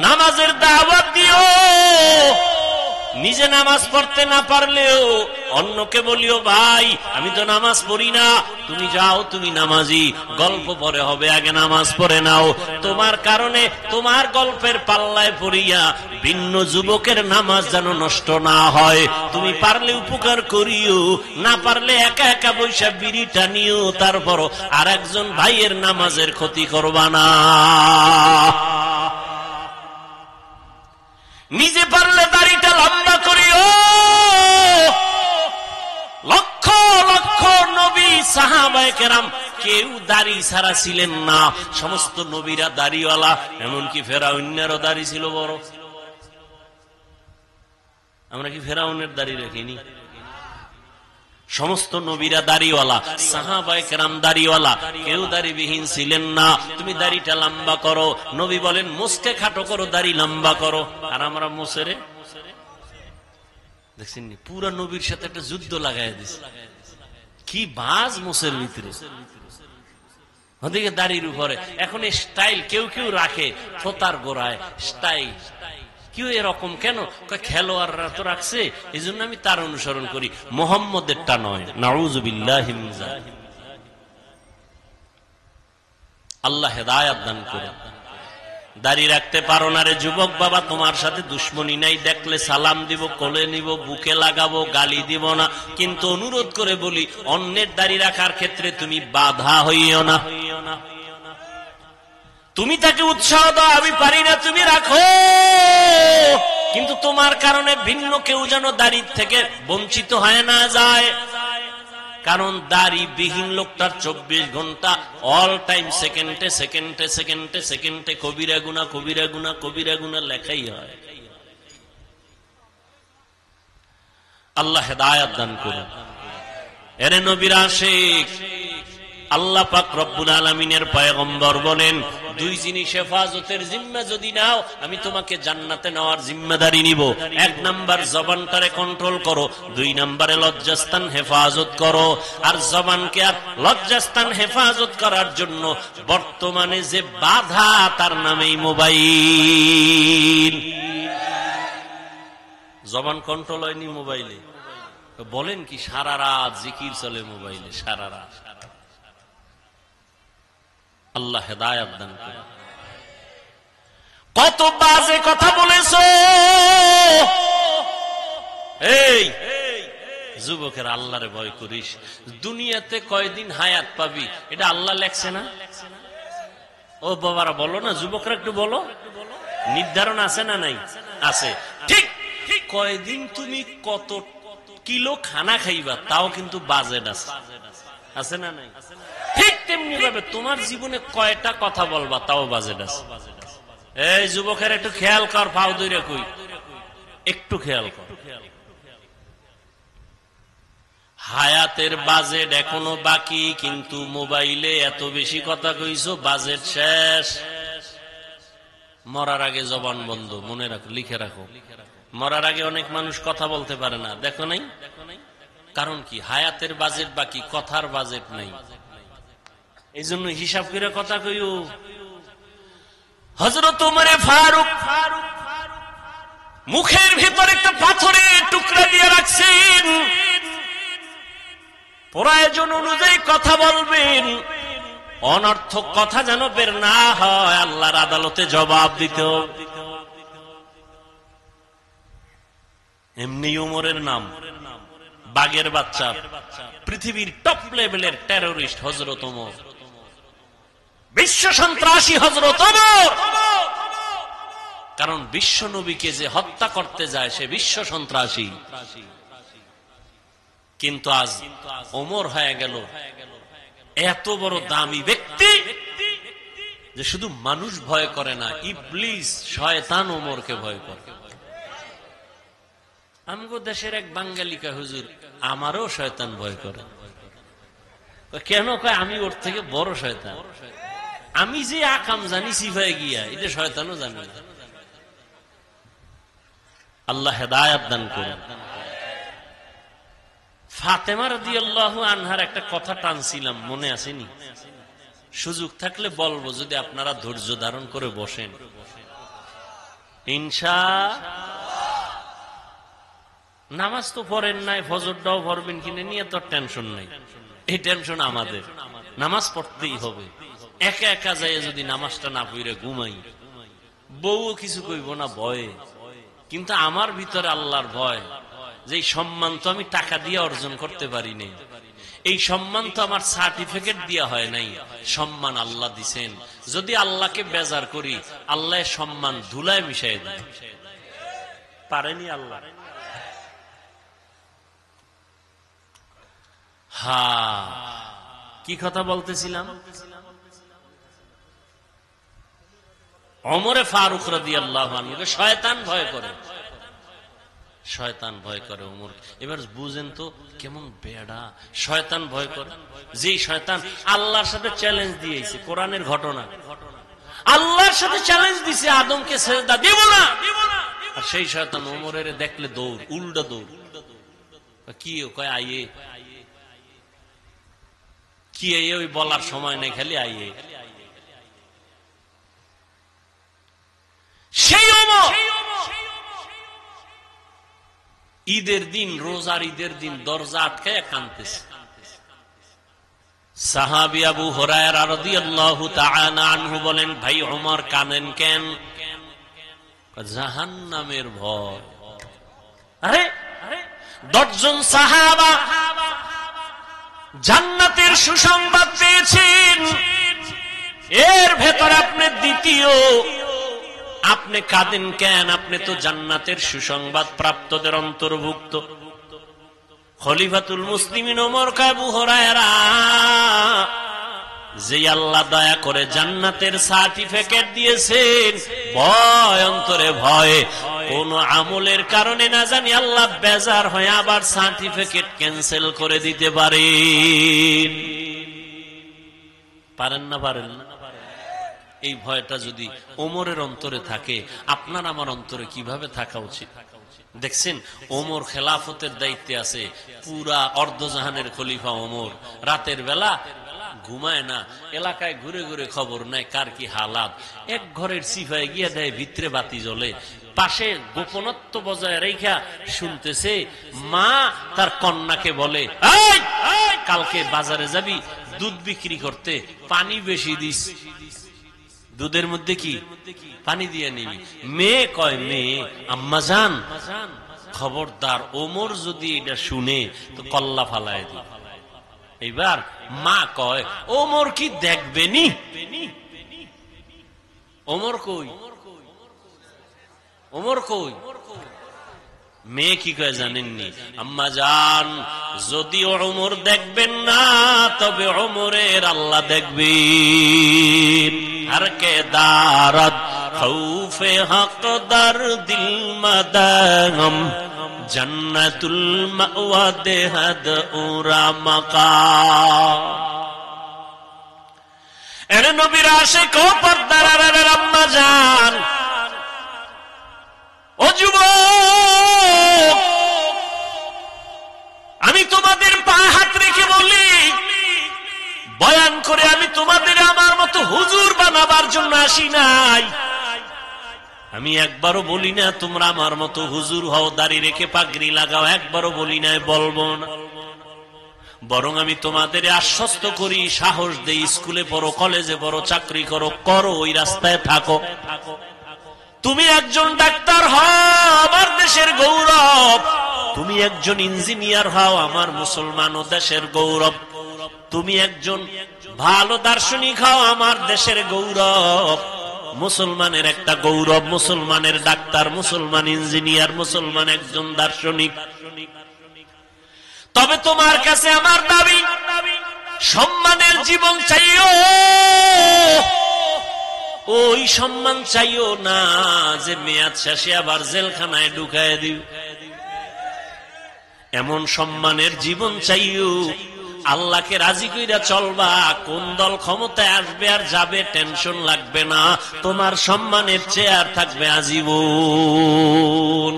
Speaker 1: নামাজের দাওয়াত দিও। নিজে নামাজ পড়তে না পারলেও অন্যকে বলিও, ভাই আমি তো নামাজ পড়ি না, তুমি যাও, তুমি নামাজি, গল্প পরে হবে, আগে নামাজ পড়ে নাও। তোমার কারণে, তোমার গল্পের পাল্লায় পড়িয়া ভিন্ন যুবকের নামাজ যেন নষ্ট না হয়। তুমি পারলে উপকার করিও, না পারলে একা একা বৈশা বিড়ি টানিও, তারপরও আর একজন ভাইয়ের নামাজের ক্ষতি করবা না। নিজে পারলে দাড়িটা লম্বা করিও। লক্ষ লক্ষ নবী সাহাবায়ে কেরাম কেউ দাড়ি ছাড়া ছিলেন না, সমস্ত নবীরা দাড়িওয়ালা, এমনকি ফেরাউনেরও দাড়ি ছিল বড়। আমরা কি ফেরাউনের দাড়ি রাখিনি? সমস্ত নবীরা দাড়িওয়ালা, সাহাবায়ে কেরাম দাড়িওয়ালা, কেউ দাড়িবিহীন ছিলেন না। তুমি দাড়িটা লম্বা করো, নবী বলেন মুসকে খাটো করো, দাড়ি লম্বা করো। আর আমরা মুসেরে দেখছেন পুরা নবীর সাথে একটা যুদ্ধ লাগাই দিছে। কি বাজ মুসের ভিতরে, ওদিকে দাড়ির উপরে এখন স্টাইল কেউ কেউ রাখে ফোতার গোড়ায় স্টাইল। কেউ এরকম কেন? খেলোয়াড়রা তো রাখছে, এই জন্য আমি তার অনুসরণ করি, মোহাম্মদেরটা নয়। নাউযুবিল্লাহি মিন যালিক। আল্লাহ হেদায়েত দান করুন। দাড়ি রাখতে পারো না রে যুবক বাবা, তোমার সাথে দুশ্মনী নাই, দেখলে সালাম দিব, কোলে নিব, বুকে লাগাবো, গালি দিব না। কিন্তু অনুরোধ করে বলি, অন্যের দাড়ি রাখার ক্ষেত্রে তুমি বাধা হইও না। তুমি তাকে উৎসাহ দাও, আমি পারি না, তুমি রাখো, কিন্তু তোমার কারণে ভিন্ন কেউ যেন দাড়ি থেকে বঞ্চিত হয় না যায়। কারণ দাড়ি বিহীন লোকটার 24 ঘন্টা অল টাইম সেকেন্ডে সেকেন্ডে সেকেন্ডে সেকেন্ডে কবিরা গুনাহ কবিরা গুনাহ কবিরা গুনাহ লেখাই হয়। আল্লাহ হেদায়েত দান করুন। এরে নবীর আশিক, আল্লাহ পাক রব্বুল আলামিনের পয়গম্বর বলেন, দুই জিনিস হেফাজতের জিম্মা যদি নাও, আমি তোমাকে জান্নাতে নেওয়ার জিম্মাদারি নিব। এক নাম্বার জবানটারে কন্ট্রোল করো, দুই নাম্বারে লজ্জাস্থান হেফাজত করো। আর জবানকে আর লজ্জাস্থান হেফাজত করার জন্য বর্তমানে যে বাধা, তার নামেই মোবাইল। জবান কন্ট্রোল হয়নি মোবাইলে, বলেন কি সারা রাত জিকির চলে মোবাইলে, সারা রাত। আল্লাহ হেদায়েত দান করুন। কত বাজে কথা বলেছো এই যুবকের, আল্লাহরে ভয় করিস। দুনিয়াতে কয়দিন হায়াত পাবি এটা আল্লাহ লেখছে না? ও বাবারা বলো না, যুবকরা একটু বলো, নির্ধারণ আছে না নাই? আছে। ঠিক কয়দিন তুমি কত কিলো খানা খাইবা তাও কিন্তু বাজেট আছে, আছে না নাই? ঠিক তেমনি ভাবে তোমার জীবনে কয়টা কথা বলবা তাও বাজেট আছে। এই যুবকের একটু খেয়াল কর, পাও দইরা কই, একটু খেয়াল কর। হায়াতের বাজেট এখনো বাকি, কিন্তু মোবাইলে এত বেশি কথা কইছো, বাজেট শেষ। মরার আগে জবান বন্ধ, মনে রাখো, লিখে রাখো। মরার আগে অনেক মানুষ কথা বলতে পারে না, দেখো নাই? কারণ কি? হায়াতের বাজেট বাকি, কথার বাজেট নাই। এই জন্য হিসাব করে কথা কইও। হযরত ওমরে ফারুক মুখের ভিতরে একটা পাথরের টুকরা দিয়ে রাখছেন, প্রয়োজন অনুযায়ী কথা বলবেন, অনর্থক কথা যেন বের না হয়, আল্লাহর আদালতে জবাব দিতে। এমনি ওমরের নাম বাঘের বাচ্চা, পৃথিবীর টপ লেভেলের টেরোরিস্ট হযরত ওমর, বিশ্ব সন্ত্রাসী হযরত ওমর। কারণ বিশ্ব নবীকে যে হত্যা করতে যায় সে বিশ্ব সন্ত্রাসী। কিন্তু আজ ওমর হয়ে গেল এত বড় দামি ব্যক্তি, যে শুধু মানুষ ভয় করে না, ইবলিস শয়তান ওমরকে ভয় করে। আমগো দেশের এক বাঙালি কয়, হুজুর আমারও শয়তান ভয় করে। কেন? কয় আমি ওর থেকে বড় শয়তান। আমি যে আকাম জানি সিফায় গিয়া, এটা শয়তানও জানি। আল্লাহ হেদায়েত দান করুন। ফাতেমা রাদিয়াল্লাহু আনহার একটা কথা টানছিলাম, মনে আসেনি? সুযোগ থাকলে বলবো, যদি আপনারা ধৈর্য ধারণ করে বসেন নামাজ তো পড়েন নাই, ফজরটাও পড়বেন কিনে নিয়ে তো টেনশন নাই। এই টেনশন আমাদের, নামাজ পড়তেই হবে। একা একা যায় যদি নামাজটা না পড়ে ঘুমাই, বউ কিছু কইব না ভয়ে, কিন্তু আমার ভিতরে আল্লাহর ভয়, যে সম্মান তো আমি টাকা দিয়ে অর্জন করতে পারি নাই, এই সম্মান তো আমার সার্টিফিকেট দিয়া হয় নাই, সম্মান আল্লাহ দিছেন। যদি আল্লাহকে বেজার করি, আল্লাহ সম্মান ধুলায় মিশাই দেয়। পারেনি আল্লাহ? কি কথা বলতেছিলাম? ওমরে ফারুক রাদিয়াল্লাহু আনহুকে শয়তান ভয় করে, শয়তান ভয় করে ওমর। এবার বুঝেন তো কেমন বেড়া শয়তান ভয় করে। যেই শয়তান আল্লাহর সাথে চ্যালেঞ্জ দিয়েছে, কোরআনের ঘটনা, আল্লাহর সাথে চ্যালেঞ্জ দিছে আদমকে সেজদা দেব না, আর সেই শয়তান ওমরের দেখলে দৌড়, উল্টা দৌড়। কি কয় আইয়ে, কি আইয়ে, ওই বলার সময় নেই, খালি আইয়ে। সেই ওমর ঈদের দিন, রোজার ঈদের দিন দরজা আটকায় কাঁদতেছে। সাহাবী আবু হুরায়রা রাদিয়াল্লাহু তাআলা আনহু বলেন, ভাই ওমর কাঁদেন কেন? জাহান্নামের ভয়। আরে 10 জন সাহাবা জান্নাতের সুসংবাদ পেয়েছেন, এর ভেতর আপনি দ্বিতীয়, আপনি কাঁদেন কেন? আপনি তো জান্নাতের সুসংবাদ প্রাপ্তদের অন্তর্ভুক্ত। খলিফাতুল মুসলিমিন ওমর আবু হুরায়রা, যে আল্লাহ দয়া করে জান্নাতের সার্টিফিকেট দিয়েছেন, ভয় অন্তরে ভয়, কোন আমলের কারণে না জানি আল্লাহ বেজার হয়ে আবার সার্টিফিকেট ক্যান্সেল করে দিতে পারেন। পারেন না? পারেন না? এই ভয়টা যদি ওমরের অন্তরে থাকে, আপনার আমার অন্তরে কিভাবে থাকা উচিত? দেখছেন, ওমর খেলাফতের দায়িত্বে আছে, পুরা অর্ধজাহানের খলিফা ওমর। রাতের বেলা ঘুমায় না, এলাকায় ঘুরে ঘুরে খবর নেয় কার কি হালাত। এক ঘরের সিফায় গিয়ে দেয়, ভিতরে বাতি জ্বলে, পাশে গোপনত্ব বজায় রেখা শুনতেছে। মা তার কন্যাকে বলে, কালকে বাজারে যাবি দুধ বিক্রি করতে, পানি বেশি দিস, দুধের মধ্যে কি পানি দিয়ে নিবি। মেয়ে কয়, মেয়ে আম্মা জান খবরদার, ওমর যদি এটা শুনে তো কল্লা ফালায় দি। এইবার মা কয়, ওমর কি দেখবেনি? ওমর কই, ওমর কই? মেয়ে কি কয় জানেননি? আম্মা জান, যদি ওমর দেখবেন না, তবে ওমরের আল্লাহ দেখবেন। আর কে দারদ খৌফে হক দার দিল মাদাম, জান্নাতুল মাওয়া দেহাদ উরা মাকাম। এর নবীর আশিক ও পর্দার আম্মা জান, ও যুবক, আমি তোমাদের পায়ে হাত রেখে বলি, বয়ান করে আমি তোমাদের আমার মতো হুজুর বানাবার জন্য আসি নাই। আমি একবারও বলি না তোমরা আমার মতো হুজুর হও, দাড়ি রেখে পাগড়ি লাগাও, একবারও বলি নাই, বলবো না। বরং আমি তোমাদের আশ্বস্ত করি, সাহস দেই, স্কুলে পড়ো, কলেজে পড়ো, চাকরি করো, করো, ওই রাস্তায় থাকো। তুমি একজন ডাক্তার হও, আমার দেশের গৌরব। তুমি একজন ইঞ্জিনিয়ার হও, আমার মুসলমান ও দেশের গৌরব। তুমি একজন ভালো দার্শনিক হও, আমার দেশের গৌরব। মুসলমানের একটা গৌরব, মুসলমানের ডাক্তার, মুসলমান ইঞ্জিনিয়ার, মুসলমান একজন দার্শনিক। তবে তোমার কাছে আমার দাবি, সম্মানের জীবন চাইও, ওই সম্মান চাইও না যে মেয়াদ শেষে আবার জেলখানায় ঢুকায় দিও। এমন সম্মানের জীবন চাইও আল্লাহকে রাজি কইরা চলবা। কোন দল ক্ষমতায় আসবে আর যাবে টেনশন লাগবে না, তোমার সম্মানের চেয়ার থাকবে আজীবন।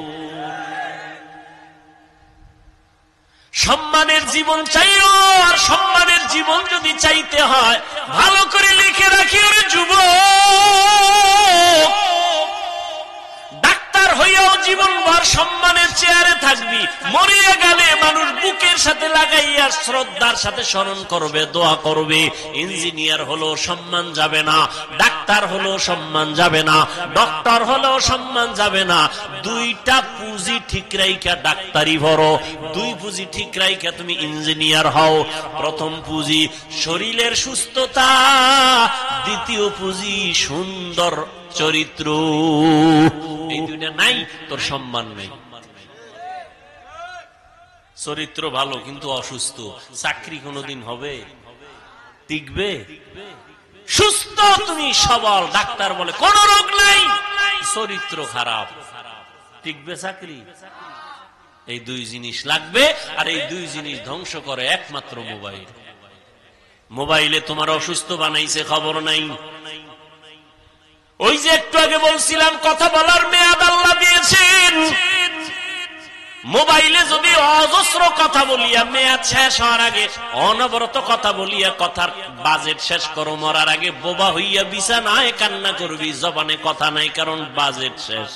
Speaker 1: সম্মানের জীবন চাইও। আর সম্মানের জীবন যদি চাইতে হয় ভালো করে লিখে রাখি, ওরে যুবক, ডাক্তার হইয়াও জীবনভর সম্মানের চেয়ারে থাকবি। মরিয়া গেলে মানুষ বুকের সাথে লাগাইয়া শ্রদ্ধার সাথে স্মরণ করবে, দোয়া করবে। ইঞ্জিনিয়ার হলো সম্মান যাবে না, ডাক্তার হলো সম্মান যাবে না, ডক্টর হলো সম্মান যাবে না। দুইটা পুঁজি ঠিক রাইখা ডাক্তারি ভরো, দুই পুঁজি ঠিক রাইখা তুমি ইঞ্জিনিয়ার হও। প্রথম পুঁজি শরীরের সুস্থতা, দ্বিতীয় পুঁজি সুন্দর চরিত্র। এই দুইটা নাই, তোর সম্মান নেই। চরিত্র ভালো কিন্তু অসুস্থ, চাকরি কোনদিন হবে? টিকবে? সুস্থ তুমি সবল, ডাক্তার বলে কোন রোগ নাই, চরিত্র খারাপ, টিকবে চাকরি? এই দুই জিনিস লাগবে। আর এই দুই জিনিস ধ্বংস করে একমাত্র মোবাইল। মোবাইলে তোমার অসুস্থ বানাইছে, খবর নাই। ওই যে একটু আগে বলছিলাম, কথা বলার মেয়াদ আল্লাহ দিয়েছেন। মোবাইলে যদি অজস্র কথা বলিয়া মেয়াদ শেষ হওয়ার আগে অনবরত কথা বলিয়া কথার বাজেট শেষ করো, মরার আগে বোবা হইয়া বিছানায় কান্না করবি, জবানে কথা নাই, কারণ বাজেট শেষ।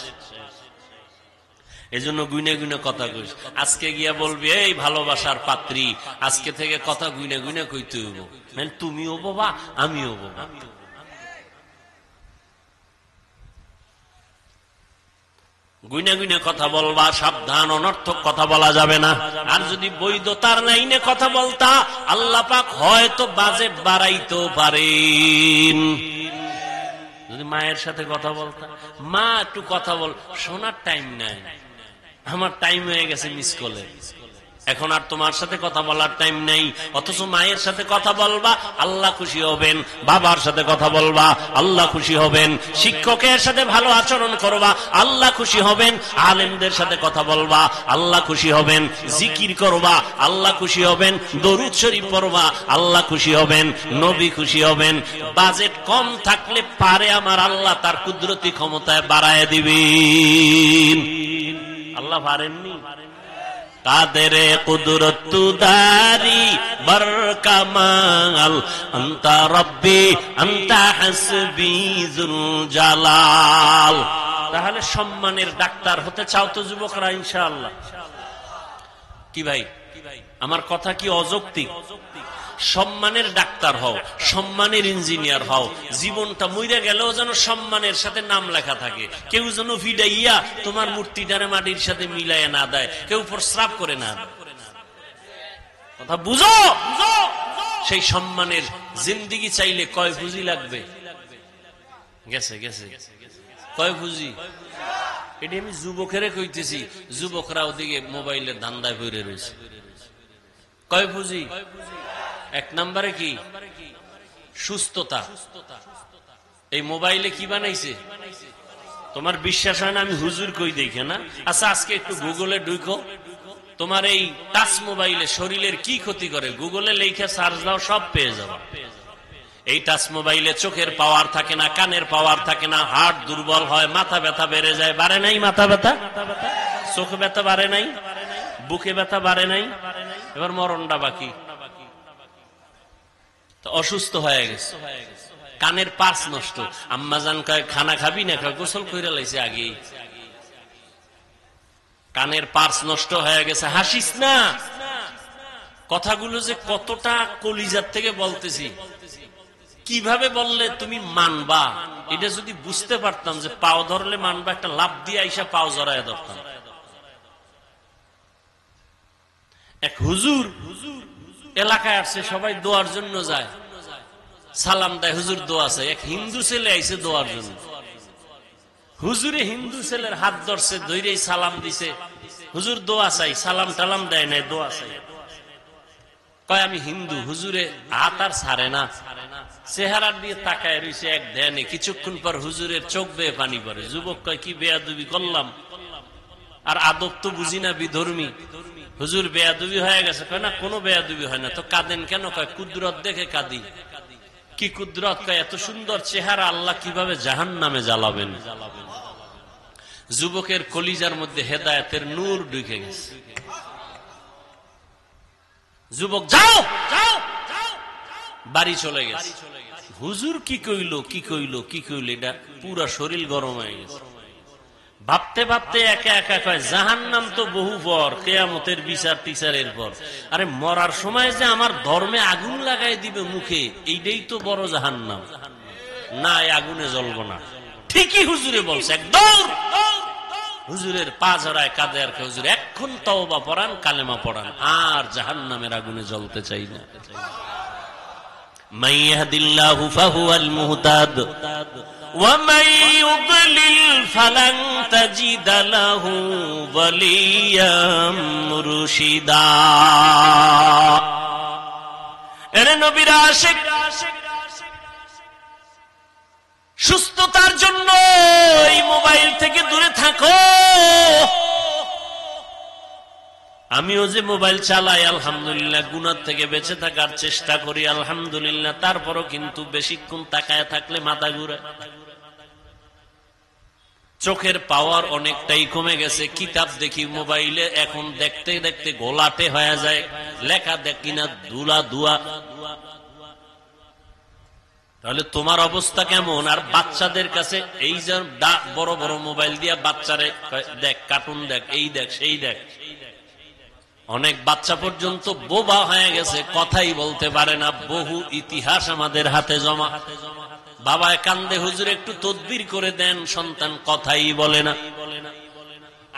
Speaker 1: এজন্য গুনে গুনে কথা কইস। আজকে গিয়া বলবি এই ভালোবাসার পাত্রী, আজকে থেকে কথা গুনে গুনে কইতে হইব, মানে তুমিও বোবা আমিও বোবা। গুইনা গুইনা কথা বলবা, সাবধান, অনর্থক কথা বলা যাবে না। আর যদি বৈধতার লাইনে কথা বলতা, আল্লাহ পাক হয়তো বাজেট বাড়াইতেও পারেন। যদি মায়ের সাথে কথা বলতা, মা একটু কথা বল, শোনার টাইম নাই, আমার টাইম হয়ে গেছে মিস কলে, এখন আর তোমার সাথে কথা বলার টাইম নেই। অথচ মায়ের সাথে কথা বলবা, আল্লাহ খুশি হবেন। বাবার সাথে কথা বলবা, আল্লাহ খুশি হবেন। শিক্ষকের সাথে ভালো আচরণ করবা, আল্লাহ খুশি হবেন। আলেমদের সাথে কথা বলবা, আল্লাহ খুশি হবেন। জিকির করবা, আল্লাহ খুশি হবেন। দরুদ শরীফ পড়বা, আল্লাহ খুশি হবেন, নবী খুশি হবেন। বাজেট কম থাকলে পারে আমার আল্লাহ তার কুদরতি ক্ষমতায় বাড়ায় দিবেন। আল্লাহ পারেননি? কাদের কুদরত দারি বরকামাল, আনতা রব্বি আনতা হাসবি যুল জালাল। তাহলে সম্মানের ডাক্তার হতে চাও তো যুবকরা? ইনশাআল্লাহ। কি ভাই, আমার কথা কি অযৌক্তিক? সম্মানের ডাক্তার হও, সম্মানের ইঞ্জিনিয়ার হও। জীবনটা মইরা গেলেও যেন সম্মানের সাথে নাম লেখা থাকে। কেউ যেন ভিড়াইয়া তোমার মূর্তিটারে মাটির সাথে মিলাইয়া না দেয়, কেউ প্রস্রাব করে না। কথা বুঝো? সেই সম্মানের জিন্দিগি চাইলে কয় পুঁজি লাগবে? গেছে গেছে কয় পুঁজি? এটি আমি যুবকেরে কইতেছি, যুবকরা ওদিকে মোবাইলের ধান্দায় ভরে রয়েছে। কয় পুঁজি? এক নম্বরে কি? সুস্থতা। এই মোবাইলে কি বানাইছে? তোমার বিশ্বাস হয় না? আমি হুজুর কই দেখে না। আচ্ছা, আজকে একটু গুগলে ঢুকো, তোমার এই টাচ মোবাইলে শরীরের কি ক্ষতি করে গুগলে লেখা সার্চ দাও, সব পেয়ে যাবে। এই টাচ মোবাইলে চোখের পাওয়ার থাকে না, কানের পাওয়ার থাকে না, হার্ট দুর্বল হয়, মাথা ব্যথা বেড়ে যায়। বাড়ে নাই মাথা ব্যথা? চোখ ব্যথা বাড়ে নাই? বুকে ব্যথা বাড়ে নাই? এবার মরণটা বাকি। অসুস্থ হয়ে গেছে, কানের পার্স নষ্ট। আম্মাজান কয় খানা খাবি না, গোসল কইরা লাইছে আগেই। কানের পার্স নষ্ট হয়ে গেছে, হাসিস না। কথাগুলো যে কতটা কলিজার থেকে বলতেছি, কিভাবে বললে তুমি মানবা, এটা যদি বুঝতে পারতাম যে পাও ধরলে মানবা, একটা লাভ দিয়ে আইসা পাও জড়ায় ধরতাম। এক হুজুর এলাকায় আসছে, সবাই দোয়ার জন্য যায়, সালাম দেয়, হুজুর দোয়া আছে। এক হিন্দু ছেলে আইছে দোয়ার জন্য, হুজুরে হিন্দু ছেলের হাত ধরছে, ধৈরেই সালাম দিছে। হুজুর দোয়া চাই, সালাম টালাম দেয় নাই, দোয়া চাই। কয় আমি হিন্দু। হুজুরে হাত আর ছাড়ে না, চেহারা দিয়ে তাকায় রয়েছে এক ধ্যানে। কিছুক্ষণ পর হুজুরের চোখ বেয়ে পানি পড়ে। যুবক কয়, কি বেয়াদবি করলাম, আর আদব তো বুঝি না, বিধর্মী। হুজুর বেয়াদবি হয়ে গেছে। কয় না, কোনো বেয়াদবি হয় না। তো কাঁদেন কেন? কয় কুদরত দেখে কাঁদি। কি কুদরত? কয় এত সুন্দর চেহারা আল্লাহ কিভাবে জাহান্নামে জ্বালাবেন। যুবকের কলিজার মধ্যে হেদায়েতের নূর ঢুকে গেছে। যুবক যাও যাও বাড়ি চলে গেছে। হুজুর কি কইল কি কইল কি কইল, এটা পুরা শরীর গরম হয়ে গেছে। ভাবতে ভাবতে একা একা কয়, জাহান্নাম তো বহু পর, কিয়ামতের বিচার টিচারের পর। আরে মরার সময় যে আমার ধর্মে আগুন লাগাই দিবে মুখে, এইটাই তো বড় জাহান্নাম। না, এই আগুনে জ্বলবো না। ঠিকই হুজুরে বলছে। একদম হুজুরের পা জড়ায় কাঁদে আর হুজুর এখন তওবা পড়ান, কালেমা পড়ান, আর জাহান্নামের আগুনে জ্বলতে চাই না। মান ইয়াহদিল্লাহু ফাহুয়াল মুহতাদ ওয়া মান ইউদ্লিল ফালান তাজিদ লাহু ওয়ালিয়াম মুরশিদা। এরে নবীর আশিক, সুস্থতার জন্য এই মোবাইল থেকে দূরে থাকো। আমিও যে মোবাইল চালাই, আলহামদুলিল্লাহ, গুনাহ থেকে বেঁচে থাকার চেষ্টা করি, আলহামদুলিল্লাহ। তারপরও কিন্তু বেশিক্ষণ তাকায় থাকলে মাথা ঘুরে। চোখের পাওয়ার অনেকটাই কমে গেছে। কিতাব দেখি মোবাইলে, এখন দেখতে দেখতে গোলাটে হয়ে যায়। লেখা দেখি না, ধুলা ধোয়া। তাহলে তোমার অবস্থা কেমন? আর বাচ্চাদের কাছে এই যে বড় বড় মোবাইল দিয়া বাচ্চারে দেখ, কার্টুন দেখ, এই দেখ, সেই দেখ। অনেক বাচ্চা পর্যন্ত বোবা হয়ে গেছে, কথাই বলতে পারে না। বহু ইতিহাস আমাদের হাতে জমা। বাবায় কান্দে, হুজুর একটু তদবির করে দেন, সন্তান কথাই বলে না।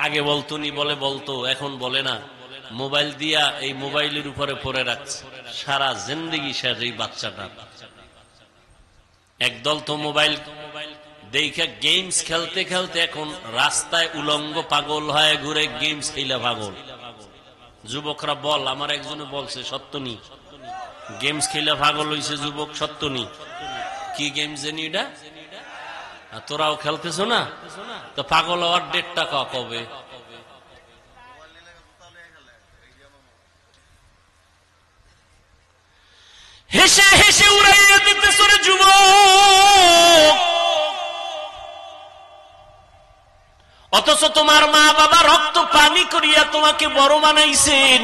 Speaker 1: আগে বলতো নি, বলতো, এখন বলে না। মোবাইল দিয়া এই মোবাইলের উপরে পড়ে রাখছে, সারা জিন্দেগি শেষ এই বাচ্চাটা। একদল তো মোবাইল দেখে গেমস খেলতে খেলতে এখন রাস্তায় উলঙ্গ পাগল হয়ে ঘুরে, গেমস খেলে পাগল। যুবকরা বল, আমার একজনে বলছে, সত্য নি, গেমস খেলে পাগল হইছে যুবক, সত্য নি। কি গেমস জানি এটা? তোরাও খেলতেছ না? তো পাগল হওয়ার ডেটটা কবে? হেসে হেসে উড়াইয়া দিতেছ রে যুবক। অথচ তোমার মা বাবা রক্ত পানি করিয়া তোমাকে বড় বানাইছেন,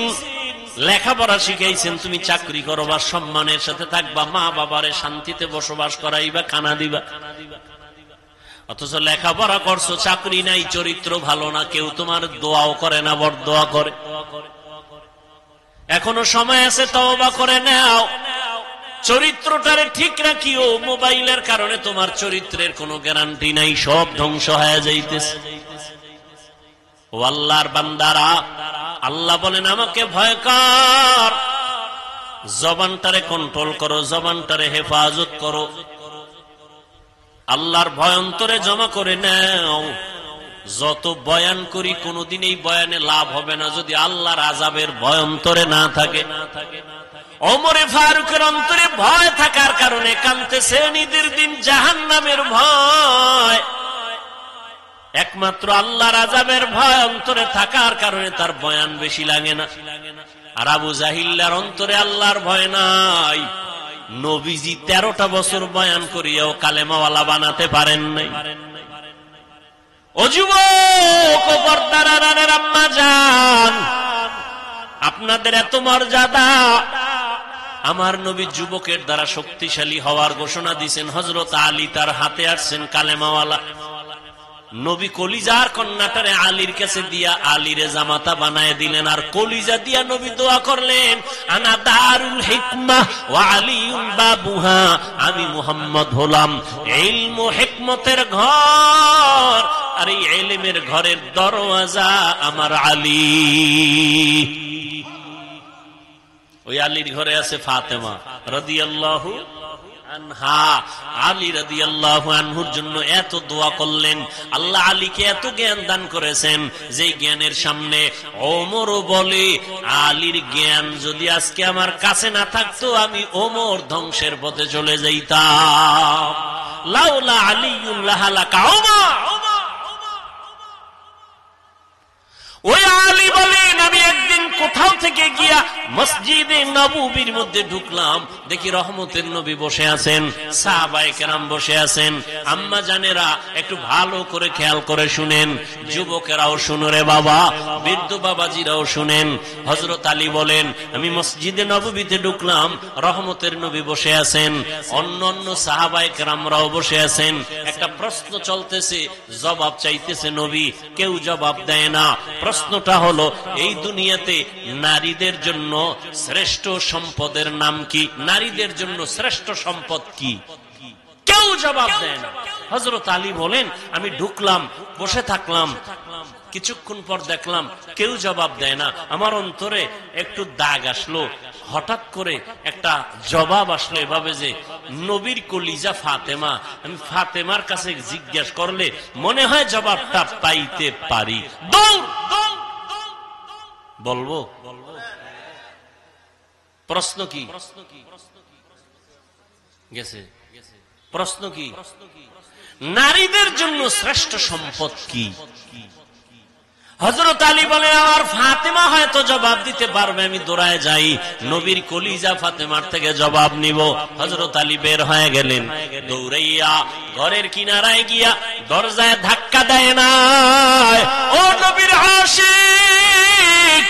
Speaker 1: লেখাপড়া শিখাইছেন, তুমি চাকরি করবা, সম্মানের সাথে থাকবা, মা বাবারে শান্তিতে বসবাস করাইবা, খানা দিবা। অথচ লেখাপড়া করছো, চাকরি নাই, চরিত্র ভালো না, কেউ তোমার দোয়াও করে না, বরদোয়া করে। এখনো সময় আছে, তওবা করে নাও, চরিত্রটারে ঠিক রাখিও। মোবাইলের কারণে তোমার চরিত্রের কোনো গ্যারান্টি নাই, সব ধ্বংস হয়ে যাইতেছে। ও আল্লাহর বান্দারা, আল্লাহ বলেন আমাকে ভয় কর, জবানটারে কন্ট্রোল করো, জবানটারে হেফাজত করো, আল্লাহর ভয় অন্তরে জমা করে নাও। যত বয়ান করি কোনদিন এই বয়ানে লাভ হবে না যদি আল্লাহর আযাবের ভয় অন্তরে না থাকে। ওমরে ফারুকের অন্তরে ভয় থাকার কারণে কাঁদতেছে, ঈদের দিন জাহান্নামের ভয়। একমাত্র আল্লাহর আযাবের ভয় অন্তরে থাকার কারণে তার বয়ান বেশি লাগে না। আর আবু জাহিল্লার অন্তরে আল্লাহর ভয় নাই। নবীজি 13টা বছর বয়ান করিয়াও কালেমাওয়ালা বানাতে পারেন নাই। ও যুবক, ও পর্দার আড়ালের আম্মা জান, আপনাদের এত মর্যাদা। আমার নবী যুবকের দ্বারা শক্তিশালী হওয়ার ঘোষণা দিয়েছেন। হযরত আলী তার হাতে আসছেন কালেমাওয়ালা। নবী কলিজার কন্যাটারে আলীর কাছে দিয়া আলীরে জামাতা বানায় দিলেন, আর কলিজা দিয়া নবী দোয়া করলেন, আনা দারুল হিকমা ওয়া আলিউন বাবুহা, আমি মুহাম্মদ হলাম ইলম ও হিকমতের ঘর, আর এই ইলমের ঘরের দরওয়াজা আমার আলী। ওই আলীর ঘরে আছে ফাতেমা রাদিয়াল্লাহু আনহা আলী রাদিয়াল্লাহু আনহুর জন্য এত দোয়া করলেন। আল্লাহ আলীকে এত জ্ঞান দান করেছেন যে জ্ঞানের সামনে ওমরও বলে, আলীর জ্ঞান যদি আজকে আমার কাছে না থাকতো আমি ওমর ধ্বংসের পথে চলে যাইতাম। লাউলা আলিয়ুন লাহালাকা ওমর। ওই আলী বলেন, আমি একদিন কোথাও থেকে গিয়া মসজিদে নববীর মধ্যে ঢুকলাম, দেখি রহমতের নবী বসে আছেন, সাহাবায়ে কেরাম বসে আছেন। আম্মা জানেরা একটু ভালো করে খেয়াল করে শুনেন, যুবকেরাও শুনো রে বাবা, বৃদ্ধ বাবাজিরাও শুনেন। হযরত আলী বলেন, আমি মসজিদে নববীতে ঢুকলাম, রহমতের নবী বসে আছেন, অন্যান্য সাহাবায়ে কেরামরাও বসে আছেন। একটা প্রশ্ন চলতেছে, জবাব চাইতেছে নবী, কেউ জবাব দেয় না। প্রশ্নটা হলো, এই দুনিয়াতে নারীদের জন্য শ্রেষ্ঠ সম্পদের নাম কি? নারীদের জন্য শ্রেষ্ঠ সম্পদ কি? কেউ জবাব দেয় না। হযরত আলী বলেন, আমি ঢুকলাম, বসে থাকলাম, কিছুক্ষণ পর দেখলাম কেউ জবাব দেয় না। আমার অন্তরে একটু দাগ আসলো, হঠাৎ করে একটা জবাব আসলো এভাবে যে, নবীর কলিজা ফাতেমা, আমি ফাতেমার কাছে জিজ্ঞাসা করলে মনে হয় জবাবটা পাইতে পারি। বলবো প্রশ্ন কি? গেছে প্রশ্ন কি? নারীদের জন্য শ্রেষ্ঠ সম্পদ কি? হযরত আলী বলে, আমার ফাতেমা হয়তো জবাব দিতে পারবে। আমি দৌড়ায় যাই, নবীর কলিজা ফাতেমার থেকে জবাব নিব। হযরত আলী বের হয়ে গেলেন, দৌড়াইয়া ঘরের কিনারায় গিয়া দরজায় ধাক্কা দেয় না। ও নবীর আশিক,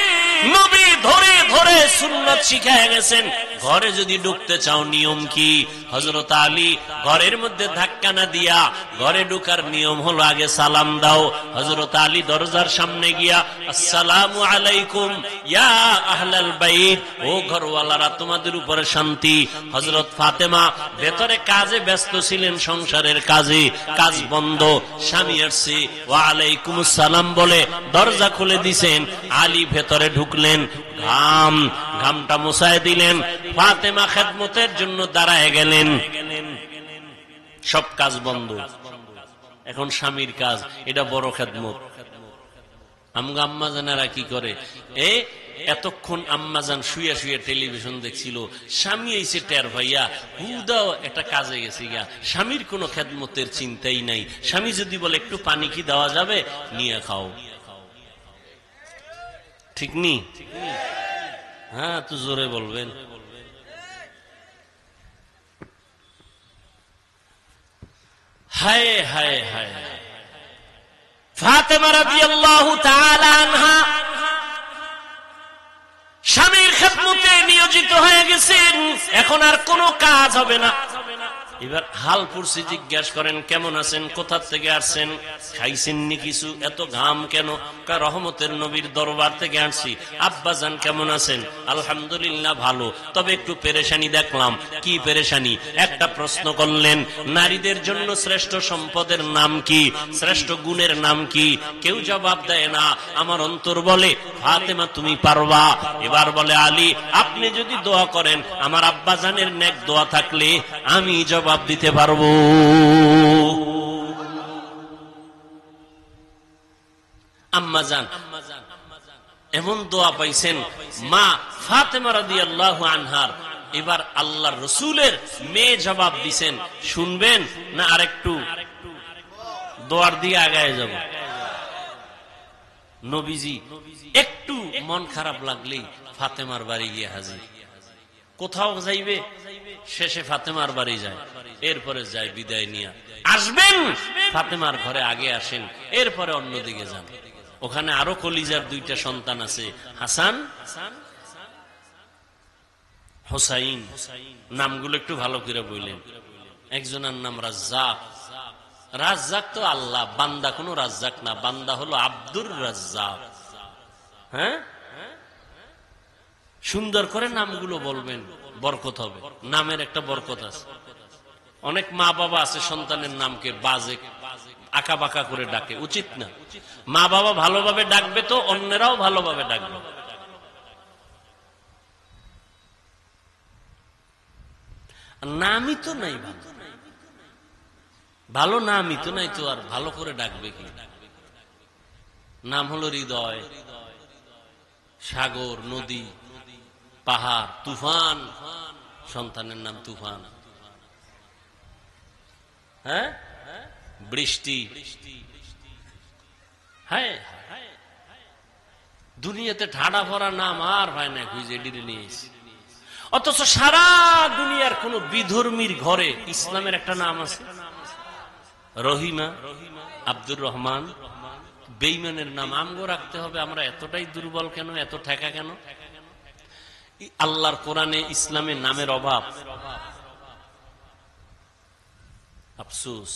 Speaker 1: নবী ধরে ধরে সুন্নাত শিখায় গেছেন, ঘরে যদি ঢুকতে চাও নিয়ম কি? হযরত আলী ঘরের মধ্যে ধাক্কা না দিয়া ঘরে ঢুকার নিয়ম হলো আগে সালাম দাও। হযরত আলী দরজার সামনে গিয়া, আসসালামু আলাইকুম ইয়া আহলাল বাইত, ও ঘরওয়ালারা তোমাদের উপরে শান্তি। হযরত ফাতেমা ভেতরে কাজে ব্যস্ত ছিলেন, সংসারের কাজে, কাজ বন্ধ, স্বামী আসছে, ওয়া আলাইকুমুস সালাম বলে দরজা খুলে দিছেন। আলী ভেতরে ঢুকলেন, ঘামটা মুছায় দিলেন, ফাতেমা খেদমতের জন্য দাঁড়ায় গেলেন। সব কাজ বন্ধ, এখন স্বামীর কাজ, এটা বড় খেদমত। আমগো আম্মা জানেরা কি করে, এতক্ষণ আম্মা জান শুয়ে শুয়ে টেলিভিশন দেখছিল, স্বামী এসে টের ভাইয়া হুদাও একটা কাজে গেছে গিয়া, স্বামীর কোনো খেদমতের চিন্তাই নাই। স্বামী যদি বলে একটু পানি কি দেওয়া যাবে, নিয়ে খাও। ঠিক নি? হ্যাঁ, তো জোরে বলবেন। হায় হায় হায়, ফাতেমা রাদিয়াল্লাহু তাআলা আনহা স্বামীর খেদমতে নিয়োজিত হয়ে গেছেন, এখন আর কোনো কাজ হবে না। এবার হাল পুরসি জিজ্ঞাসা করেন, কেমন আছেন, কোথা থেকে আসছেন, খাইছেন নি কিছু, এত ঘাম কেন? রহমতের নবীর দরবার থেকে আসছি। আব্বাজান কেমন আছেন? আলহামদুলিল্লাহ ভালো, তবে একটু পেরেশানি দেখলাম। কি পেরেশানি? একটা প্রশ্ন করলেন, নারীদের জন্য শ্রেষ্ঠ সম্পদের নাম কি, শ্রেষ্ঠ গুণের নাম কি? কেউ জবাব দেয় না। আমার অন্তর বলে, ফাতেমা তুমি পারবা। এবার বলে, আলী আপনি যদি দোয়া করেন, আমার আব্বাজানের নেক দোয়া থাকলে আমি জবাব দিতে পারবো। আম্মাজান এমন দোয়া পাইছেন, মা ফাতেমা রাদিয়াল্লাহু আনহার। এবার আল্লাহর রাসূলের মেয়ে জবাব দিছেন, শুনবেন না আরেকটু দোয়ার দিয়ে আগায় যাব? নবীজি একটু মন খারাপ লাগলেই ফাতেমার বাড়ি গিয়ে হাজির। কোথাও যাইবে, শেষে ফাতেমার বাড়ি যায়, এরপরে যায় বিদায় নিয়ে। আসবেন ফাতেমার ঘরে আগে আসেন, এরপরে অন্যদিকে যান। ওখানে আরো কলিজার দুইটা সন্তান আছে, হাসান হোসাইন। নামগুলো একটু ভালো করে বললেন। একজনের নাম রাজ্জাক। রাজ্জাক তো আল্লাহ, বান্দা কোনো রাজ্জাক না, বান্দা হলো আব্দুর রাজ্জাক। হ্যাঁ, সুন্দর করে নামগুলো বলবেন, বরকত হবে। নামের একটা বরকত আছে। অনেক মা বাবা আছে সন্তানের নামকে বাজে আঁকা বাঁকা করে ডাকে, উচিত না। মা বাবা ভালোভাবে ডাকবে তো অন্যরাও ভালোভাবে ডাকবে। নামই তো নাই ভালো, ভালো নামই তো নাই, তো আর ভালো করে ডাকবে কি? নাম হলো হৃদয়, সাগর, নদী, পাহাড়, তুফান। সন্তানের নাম তুফান, হ্যাঁ, বৃষ্টি। হ্যাঁ, দুনিয়াতে ঠাডা ভরা নাম আর ভাই না খুঁজে ডিরে নিয়েছি। অথচ সারা দুনিয়ার কোন বিধর্মীর ঘরে ইসলামের একটা নাম আছে, রহিমা, আব্দুর রহমান। বেঈমানের নাম আমগো রাখতে হবে? আমরা এতটাই দুর্বল কেন, এত ঠেকা কেন? আল্লাহর কোরআনে ইসলামে নামের অভাব, আফসোস।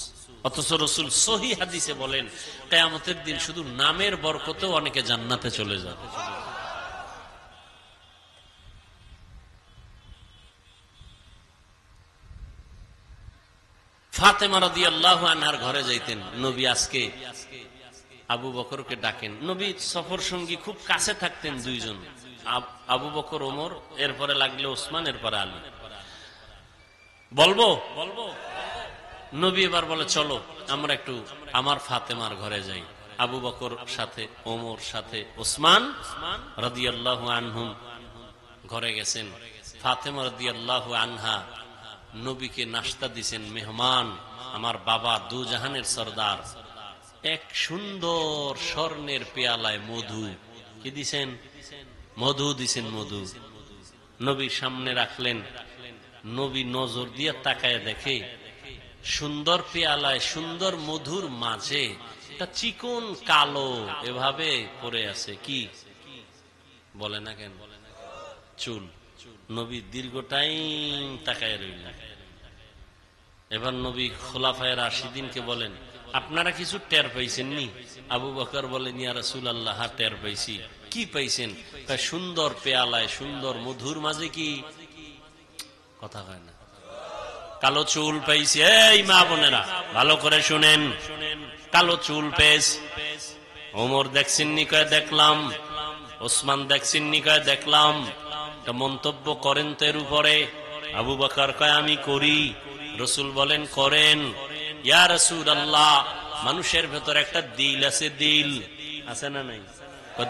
Speaker 1: অথচ রাসূল সহিহ হাদিসে বলেন, কিয়ামতের দিন শুধু নামের বরকতেও অনেকে জান্নাতে চলে যাবে। ফাতেমা রাদিয়াল্লাহু আনহার ঘরে যাইতেন নবী। আজকে আবু বকরকে ডাকেন। নবী সফর সঙ্গী খুব কাছে থাকতেন দুইজন, আবু বকর, ওমর, এরপরে লাগলে ওসমান, এরপরে আলী। বলবো নবী এবার বলে, চলো আমরা একটু আমার ফাতেমার ঘরে যাই। আবু বকর সাথে, ওমর সাথে, ওসমান রাদিয়াল্লাহু আনহুম ঘরে গেছেন। ফাতেমা রাদিয়াল্লাহু আনহা নবীকে নাস্তা দিছেন। মেহমান, আমার বাবা দু জাহানের সরদার, এক সুন্দর স্বর্ণের পেয়ালায় মধু কি দিছেন? মধু দিছেন। মধু নবীর সামনে রাখলেন। নবী নজর দিয়ে তাকায় দেখে সুন্দর পেয়ালায় সুন্দর মধুর মাঝে একটা চিকন কালো এভাবে পড়ে আছে। কি বলে না কেন? চুল। নবী দীর্ঘ টাইম তাকায় রইলেন। এবার নবী খোলাফায়ে রাশিদিনকে বলেন, আপনারা কিছু টের পাইছেন নি? আবু বকর বলেন, ইয়া রাসূলুল্লাহ, টের পাইছি। কি পাইছেন? সুন্দর পেয়ালায় সুন্দর মধুর মাঝে কি কথা হয় না, কালো চুল পাইছি। এই মা বোনেরা ভালো করে শুনেন, কালো চুল পেয়েছ। ওমর দেখছেন নি? কয়ে দেখলাম। ওসমান দেখছেন নি? কয়ে দেখলাম। মন্তব্য করেন তো এর উপরে? আবু বকর কয়, আমি করি। রাসূল বলেন, করেন। ইয়া রাসূলুল্লাহ, মানুষের ভেতর একটা দিল আছে। দিল আছে না নাই?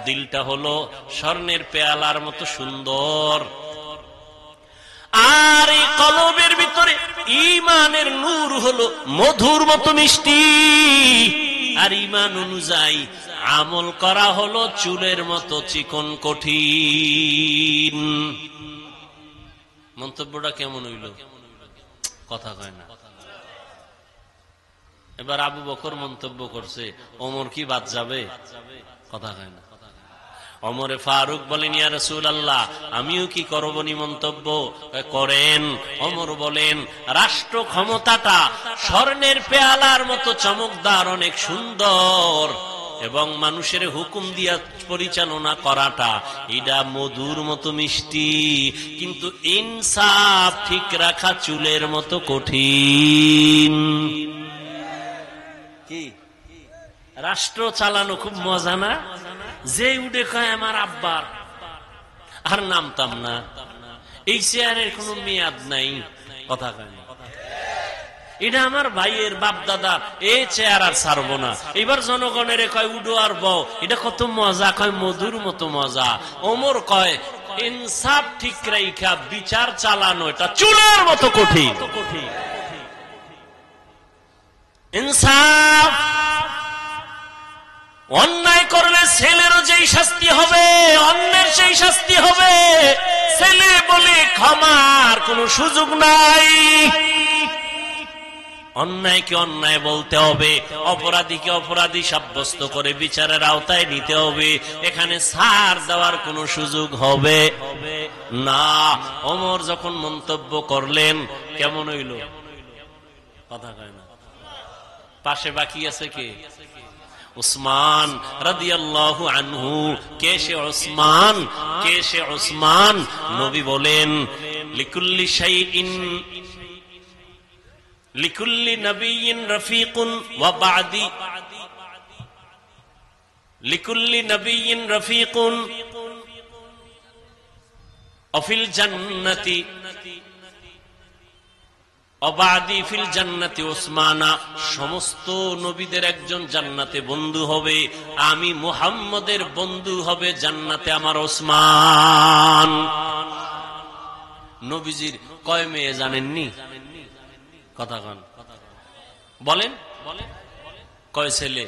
Speaker 1: দিলটা হলো স্বর্ণের পেয়ালার মতো সুন্দর, আর এই কলবের ভিতরে ঈমানের নূর হলো মধুর মতো মিষ্টি। আর ঈমান অনুযায়ী আমল করা হলো চুলের মতো চিকন কঠিন। মন্তব্যটা কেমন হইল? কথা কয় না। এবার আবু বকর মন্তব্য করছে, ওমর কি বাদ যাবে? কথা কয় না। ওমরে ফারুক বলেন, ইয়া রাসূলুল্লাহ, আমিও কি করব নি মন্তব্য? করেন। ওমর বলেন, রাষ্ট্র ক্ষমতাটা স্বর্ণের পেয়ালার মতো চমকদার, অনেক সুন্দর, এবং মানুষের হুকুম দিয়া পরিচালনা করাটা এটা মধুর মতো মিষ্টি, কিন্তু ইনসাফ ঠিক রাখা চুলের মতো কঠিন। কি রাষ্ট্র চালানো খুব মজা না? যে উঠে কয় আমার আব্বার, আর নামতাম না, এই চেয়ারের কোনো মেয়াদ নাই। কথা কয় না। এটা আমার ভাইয়ের বাপ দাদা, এই চেয়ার আর ছাড়বো না। এবার জনগণের কয় উডো আর বউ, এটা কত মজা, কয় মধুর মতো মজা। ওমর কয় ইনসাফ ঠিক রাইখা বিচার চালানো এটা চুলের মতো কঠিন। ইনসাফ, অন্যায় করলে ছেলেরও যেই শাস্তি হবে, অন্যের সেই শাস্তি হবে। ছেলে বলে ক্ষমার কোনো সুযোগ নাই। অন্যায়কে অন্যায় বলতে হবে, অপরাধীকে অপরাধী সাব্যস্ত করে বিচারের আওতায় নিতে হবে। এখানে ছাড় দেওয়ার কোনো সুযোগ হবে না। ওমর যখন মন্তব্য করলেন, কেমন হইল? কথা কয় না। পাশে বাকি আছে কে? উসমান রাদিয়াল্লাহু আনহু। কে সে উসমান? কে সে উসমান? নবী বলেন, লিকুল্লি শাইইন লিকুল্লি নবিয়্যিন রফিকুন ওয়া বা'দি, লিকুল্লি নবিয়্যিন রফিকুন ওয়া ফিল জান্নাতি অবাদি ফিল জান্নাতি উসমানা, সমস্ত নবীদের একজন জান্নাতে বন্ধু হবে, আমি মুহাম্মদের বন্ধু হবে জান্নাতে আমার ওসমান। নবীজির কয় মেয়ে জানেননি? কথা কন, বলেন কয় ছেলে?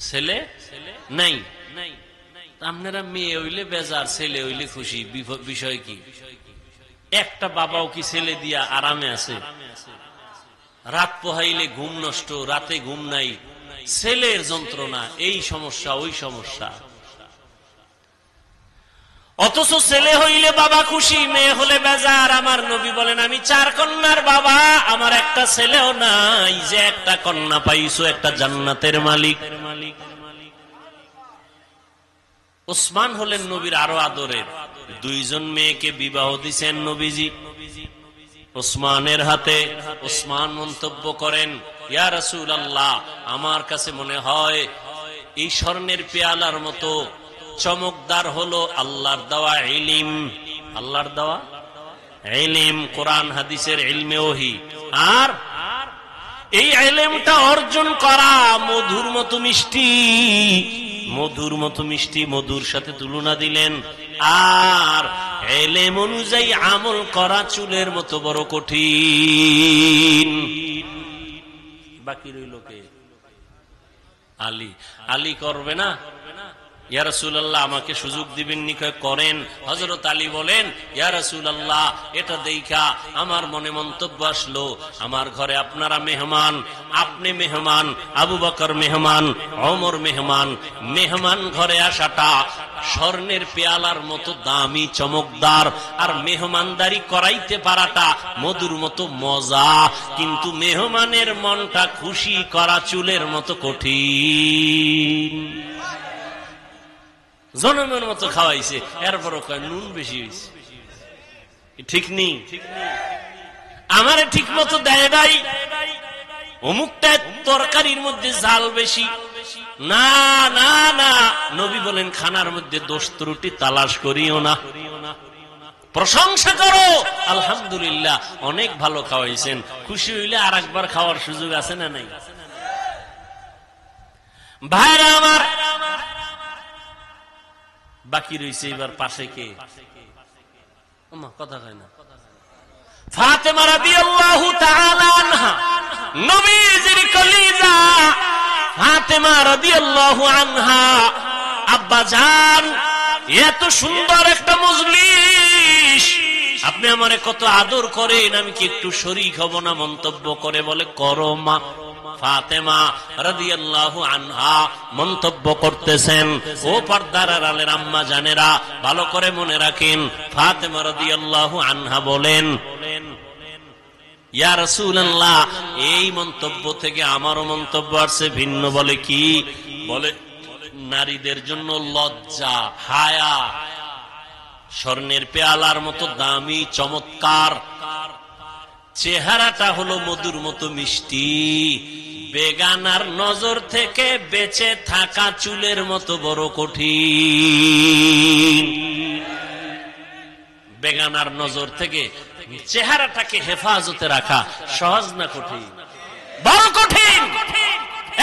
Speaker 1: ছেলে নাই। আপনারা মেয়ে হইলে বেজার, ছেলে হইলে খুশি, বিষয় কি? একটা বাবাও কি ছেলে দিয়া আরামে আছে? রাত পোহাইলে ঘুম নষ্ট, রাতে ঘুম নাই, ছেলের যন্ত্রণা, এই সমস্যা ওই সমস্যা। অথচ ছেলে হইলে বাবা খুশি, মেয়ে হলে বেজার। আমার নবী বলেন আমি 4 কন্যার বাবা, আমার একটা ছেলেও নাই, যে একটা কন্যা পাইছো একটা জান্নাতের মালিক। ওসমান হলেন নবীর আরো আদরের। 2 জন মেয়েকে বিবাহ দিছেন নবীজি ওসমানের হাতে। ওসমান মন্তব্য করেন, ইয়া রাসূলুল্লাহ, আমার কাছে মনে হয় এই স্বর্ণের পেয়ালার মতো চমকদার হলো আল্লাহর দেওয়া ইলম। আল্লাহর দেওয়া ইলম, কোরআন হাদিসের ইলমে ওহী। আর এই ইলমটা অর্জন করা মধুর মতো মিষ্টি, মধুর মতো মিষ্টি, মধুর সাথে তুলনা দিলেন। আর ইলম অনুযায়ী আমল করা চুলের মতো বড় কঠিন। বাকি রইল কে? আলী। আলী করবে না? ইয়া রাসূলুল্লাহ, আমাকে সুযোগ দিবেন নি? করেন। হযরত আলী বলেন, ইয়া রাসূলুল্লাহ, এটা দেখা আমার মনে মন্তব্য আসলো, আমার ঘরে আপনারা মেহমান, আপনি মেহমান, আবু বকর মেহমান, ওমর মেহমান। মেহমান ঘরে আসাটা স্বর্ণের পেয়ালার মতো দামি, চমকদার, আর মেহমানদারি করাইতে পারাটা মধুর মতো মজা। কিন্তু মেহমানের মনটা খুশি করা চুলের মতো কঠিন। জনমের মতো খাওয়াইছে, এরপরও কয় নুন বেশি হয়েছে। ঠিক নেই, আমারে ঠিক মতো দেয় নাই, অমুকটা তরকারির মধ্যে ঝাল বেশি। না না না, নবী বলেন খানার মধ্যে দোষ ত্রুটি তালাশ করিও না, প্রশংসা করো, আলহামদুলিল্লাহ অনেক ভালো খাওয়াইছেন। খুশি হইলে আর একবার খাওয়ার সুযোগ আছে না নাই? ভাইরা আমার, বাকি রয়েছে এবার পাশে কে? কথা কয় না। ফাতেমা রাদিয়াল্লাহু তাআলা আনহা, নবীজির কলিজা ফাতেমা রাদিয়াল্লাহু আনহা। আব্বা জান, এত সুন্দর একটা মজলিস, আপনি আমারে কত আদর করেন, আমি কি একটু শরীক হব না? মন্তব্য করে বলে, করো মা। ফাতেমা রাদিয়াল্লাহু আনহা মন্তব্য করতেছেন। ও পর্দার আড়ালের আম্মা জানেরা, ভালো করে মনে রাখেন, ফাতেমা রাদিয়াল্লাহু আনহা বলেন, ইয়া রাসূলুল্লাহ, এই মন্তব্য থেকে আমারও মন্তব্য আসছে ভিন্ন। বলে কি? বলে নারীদের জন্য লজ্জা, হায়া স্বর্ণের পেয়ালার মতো দামি, চমৎকার। চেহারাটা হলো মধুর মতো মিষ্টি, বেগানার নজর থেকে বেঁচে থাকা চুলের মতো বড় কঠিন। বেগানার নজর থেকে চেহারাটাকে হেফাজতে রাখা সহজ না কঠিন? বড় কঠিন।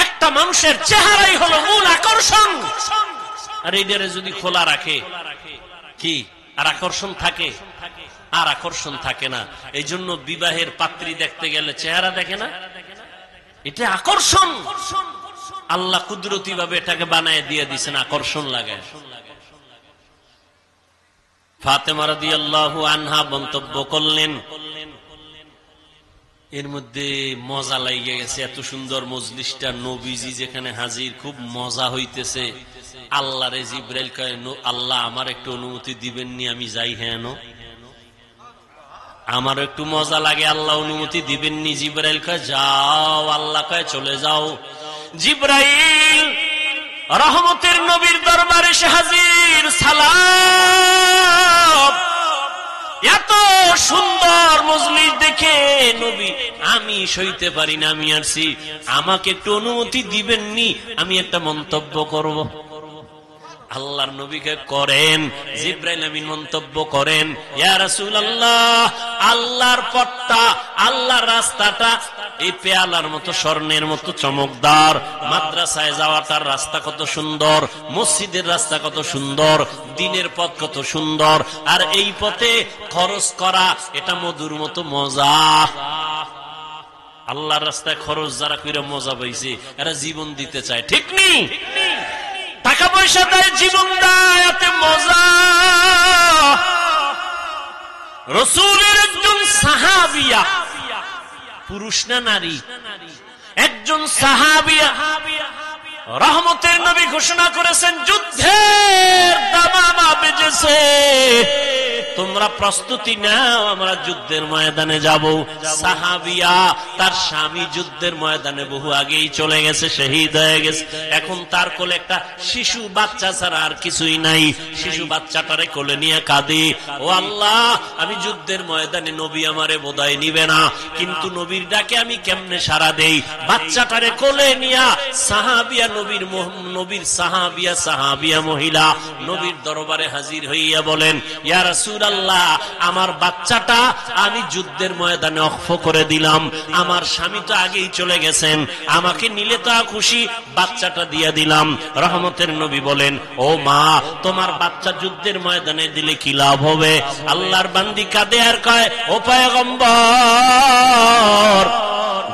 Speaker 1: একটা মানুষের চেহারাই হলো মূল আকর্ষণ, আর এইটারে যদি খোলা রাখে কি আর আকর্ষণ থাকে? আর আকর্ষণ থাকে না। এই জন্য বিবাহের পাত্রী দেখতে গেলে চেহারা দেখে না, এটা আকর্ষণ। আল্লাহ কুদরতি ভাবে এটাকে বানায় দিয়ে দিচ্ছেন, আকর্ষণ লাগে। ফাতেমা রাদিয়াল্লাহু আনহা মন্তব্য করলেন, এর মধ্যে মজা লাগিয়ে গেছে, এত সুন্দর মজলিসটা, নবীজি যেখানে হাজির, খুব মজা হইতেছে। আল্লাহরে জিবরাইল কয়, আল্লাহ আমার একটু অনুমতি দিবেননি, আমি যাই? হ্যাঁ, আমার একটু মজা লাগে, আল্লাহ অনুমতি দিবেননি? জিবরাইল কয় যাও, আল্লাহ কয় চলে যাও। জিবরাইল রহমতের নবীর দরবারে এসে হাজির, সালাম। এত সুন্দর মজলিস দেখে নবী, আমি সইতে পারি না, আমি আসছি, আমাকে একটু অনুমতি দিবেননি, আমি একটা মন্তব্য করব। আল্লাহর নবীকে করেন। জিবরাইল আমিন মন্তব্য করেন, ইয়া রাসূলুল্লাহ, আল্লাহর পথটা আল্লাহর রাস্তাটা এই পেয়ালার মতো স্বর্ণের মতো চমকদার। মাদ্রাসায় যাওয়াটার রাস্তা কত সুন্দর, মসজিদের রাস্তা কত সুন্দর, দিনের পথ কত সুন্দর, আর এই পথে খরচ করা এটা মধুর মতো মজা। আল্লাহর রাস্তায় খরচ যারা কইরা মজা পাইছে এরা জীবন দিতে চায়, ঠিক নেই? টাকা পয়সা দেয়, জীবন দেয়, এতে মজা। রাসূলের একজন সাহাবিয়া, পুরুষ না নারী, একজন সাহাবিয়া রহমতের নবী ঘোষণা করেছেন, যুদ্ধের দামামা বেজেছে, তোমরা প্রস্তুতি নাও, আমরা যুদ্ধের ময়দানে যাব। সাহাবিয়া তার স্বামী যুদ্ধের ময়দানে বহু আগেই চলে গেছে, শহীদ হয়ে গেছে। এখন তার কোলে একটা শিশু বাচ্চা ছাড়া আর কিছুই নাই। শিশু বাচ্চাটারে কোলে নিয়ে কাঁদে, ও আল্লাহ, আমি যুদ্ধের ময়দানে, নবী আমারে বোধহয় নিবে না, কিন্তু নবীর ডাকে আমি কেমনে সাড়া দেই? বাচ্চাটারে কোলে নিয়া সাহাবিয়া নবীর সাহাবিয়া মহিলা নবীর দরবারে হাজির হইয়া বলেন, ইয়া রাসূলুল্লাহ, আমার বাচ্চাটা আমি যুদ্ধের ময়দানে অক্ফ করে দিলাম, আমার স্বামী তো আগেই চলে গেছেন, আমাকে নিলে তো খুশি, বাচ্চাটা দিয়া দিলাম। রহমতের নবী বলেন, ও মা, তোমার বাচ্চা যুদ্ধের ময়দানে দিলে কি লাভ হবে? আল্লাহর বান্দি কাঁদে আর কয়, ও পয়গম্বর,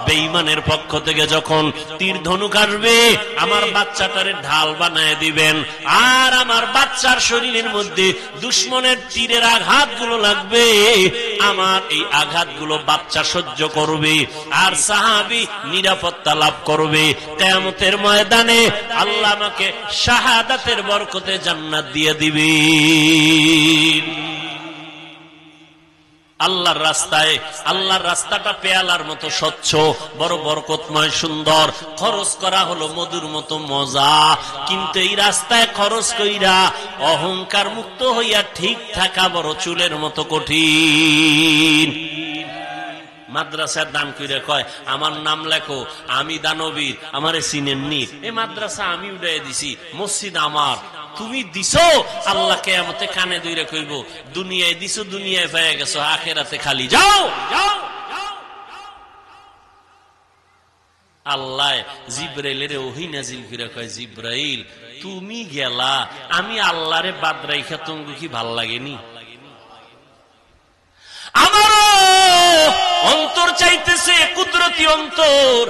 Speaker 1: বেঈমানের পক্ষ থেকে যখন তীর ধনুক আসবে, আমার বাচ্চাটারে ঢাল বানায় দিবেন, আর আমার বাচ্চার শরীরের মধ্যে দুশমনের তীরের আঘাতগুলো লাগবে, আমার এই আঘাতগুলো বাচ্চা সহ্য করবে, আর সাহাবী নিরাপত্তা লাভ করবে। কিয়ামতের ময়দানে আল্লাহ আমাকে শাহাদাতের বরকতে জান্নাত দিয়ে দিবেন। আল্লাহর রাস্তায়, আল্লাহর রাস্তাটা পেয়ালার মতো স্বচ্ছ, বড় বরকতময়, সুন্দর, খরচ করা হলো মধুর মতো মজা। কিন্তু এই রাস্তায় খরচ কইরা অহংকার মুক্ত হইয়া ঠিক থাকা বড় চুলের মতো কঠিন। মাদ্রাসার দান কইরা কয়, আমার নাম লেখো, আমি দানবীর, আমারে চিনেননি, এই মাদ্রাসা আমি উড়াই দিছি, মসজিদ আমার, তুমি দিছো। আল্লাহ কিয়ামতে কানে ধইরা কইব, দুনিয়ায় দিছো, দুনিয়ায় পেয়ে গেছো, আখিরাতে খালি যাও। আল্লাহ জিবরাইলের ওহী নাজিল করে কয়, জিবরাইল, তুমি গেলা, আমি আল্লাহরে বাদ রাইখা তোমাকে কি ভাল লাগেনি? আমারও অন্তর চাইতেছে, কুদরতি অন্তর,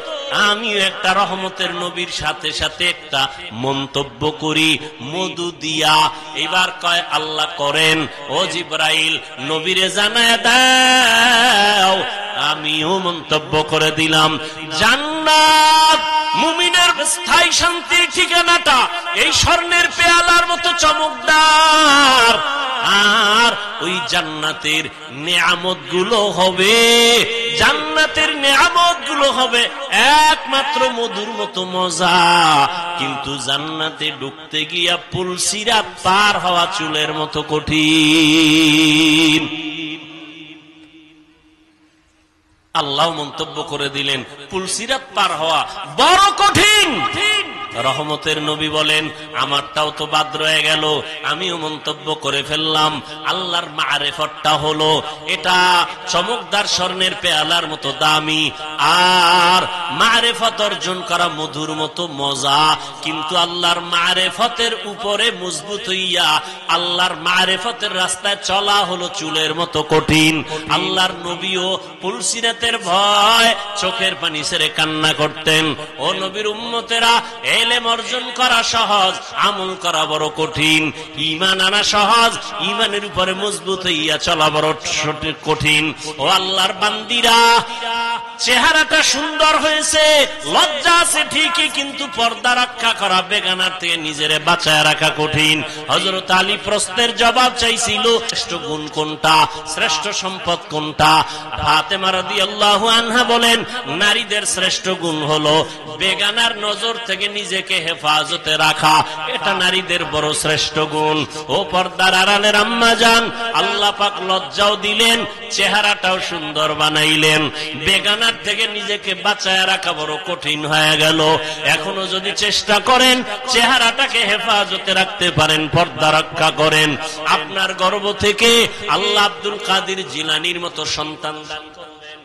Speaker 1: আমিও একটা রহমতের নবীর সাথে সাথে একটা মন্তব্য করি মধু দিয়া। এবার কয়, আল্লাহ করেন। ও জিবরাইল, নবীরে জানায় দাও। আমিও মন্তব্য করে দিলাম, জান্নাত, মুমিনের স্থায়ী শান্তির ঠিকানাটা এই স্বর্ণের পেয়ালার মতো চমকদার, আর ওই জান্নাতের নেয়ামত গুলো হবে, জান্নাতের নেয়ামত গুলো হবে একমাত্র মধুর মতো মজা। কিন্তু জান্নাতে ঢুকতে গিয়া পুলসিরাত পার হওয়া চুলের মতো কঠিন। আল্লাহ মন্তব্য করে দিলেন, পুলসিরাত পার হওয়া বড় কঠিন। রহমতের নবী বলেন, আমারটাও তো বাদ রয়ে গেল, আমিও মন্তব্য করে ফেললাম। আল্লাহর মারিফতটা হলো এটা চমকদার স্বর্ণের পেয়ালার মতো দামি, আর মারিফত অর্জন করা মধুর মতো মজা। কিন্তু আল্লাহর মারিফতের উপরে মজবুত হইয়া আল্লাহর মারিফতের রাস্তায় চলা হলো চুলের মতো কঠিন। আল্লাহর নবীও পুলসিরাতের ভয় চোখের পানি ছেড়ে কান্না করতেন। ও নবীর উম্মতেরা, এলেম অর্জন করা সহজ, আমল করা বড় কঠিন। ঈমান আনা সহজ, ঈমানের উপরে মজবুত হইয়া চলা বড় কঠিন। ও আল্লাহর বান্দিরা, চেহারাটা সুন্দর হয়েছে, লজ্জা আছে ঠিকই, কিন্তু পর্দা রক্ষা করা, বেগানার থেকে নিজেরে বাঁচায় রাখা কঠিন। হযরত আলী প্রশ্নের জবাব চাইছিল, শ্রেষ্ঠ গুণ কোনটা, শ্রেষ্ঠ সম্পদ কোনটা? ফাতেমা রাদিয়াল্লাহু আনহা বলেন, নারীদের শ্রেষ্ঠ গুণ হলো বেগানার নজর থেকে নিজেকে হেফাজতে রাখা, এটা নারীদের বড় শ্রেষ্ঠ গুণ। ও পর্দার আড়ালের আম্মা জান, আল্লাহ পাক লজ্জাও দিলেন, চেহারাটাও সুন্দর বানাইলেন। বেগানার থেকে নিজেকে বাঁচায় রাখা বড় কঠিন হয়ে গেল। এখনো যদি চেষ্টা করেন, চেহারাটাকে হেফাজতে রাখতে পারেন, পর্দা রক্ষা করেন, আপনার গর্ভ থেকে আল্লাহ আব্দুল কাদের জিলানীর মতো সন্তান দান করবেন।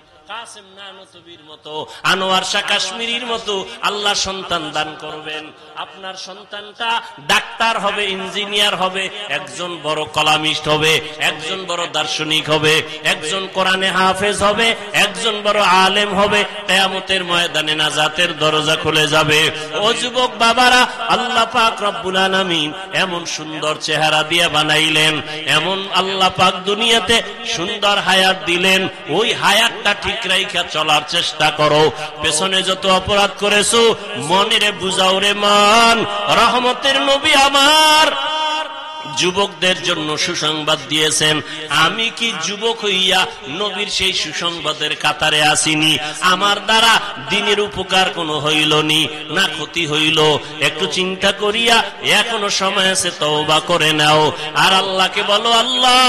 Speaker 1: কাসেম নানতবির মতো, আনোয়ার শাহ কাশ্মীরির মতো আল্লাহ সন্তান দান করবেন। আপনার সন্তানটা ডাক্তার হবে, ইঞ্জিনিয়ার হবে, একজন বড় কলামিস্ট হবে, একজন বড় দার্শনিক হবে, একজন কোরআনে হাফেজ হবে, একজন বড় আলেম হবে। কিয়ামতের ময়দানে নাজাতের দরজা খুলে যাবে। ও যুবক বাবারা, আল্লাহ পাক রব্বুল আলামিন এমন সুন্দর চেহারা দিয়ে বানাইলেন, এমন আল্লাহ পাক দুনিয়াতে সুন্দর হায়াত দিলেন। ওই হায়াতটা ঠিক রাইখা চলার চেষ্টা করো। পেছনে যত অপরাধ করেছো মনেরে বুঝাও রে মান। রহমতের নবী আমার যুবকদের জন্য সুসংবাদ দিয়েছেন। আমি কি যুবক হইয়া নবীর সেই সুসংবাদের কাতারে আসিনি? আমার দ্বারা দিনের উপকার কোনো হইল নি, না ক্ষতি হইল? একটু চিন্তা করিয়া এখনো সময় আছে, তওবা করে নাও। আর আল্লাহকে বলো, আল্লাহ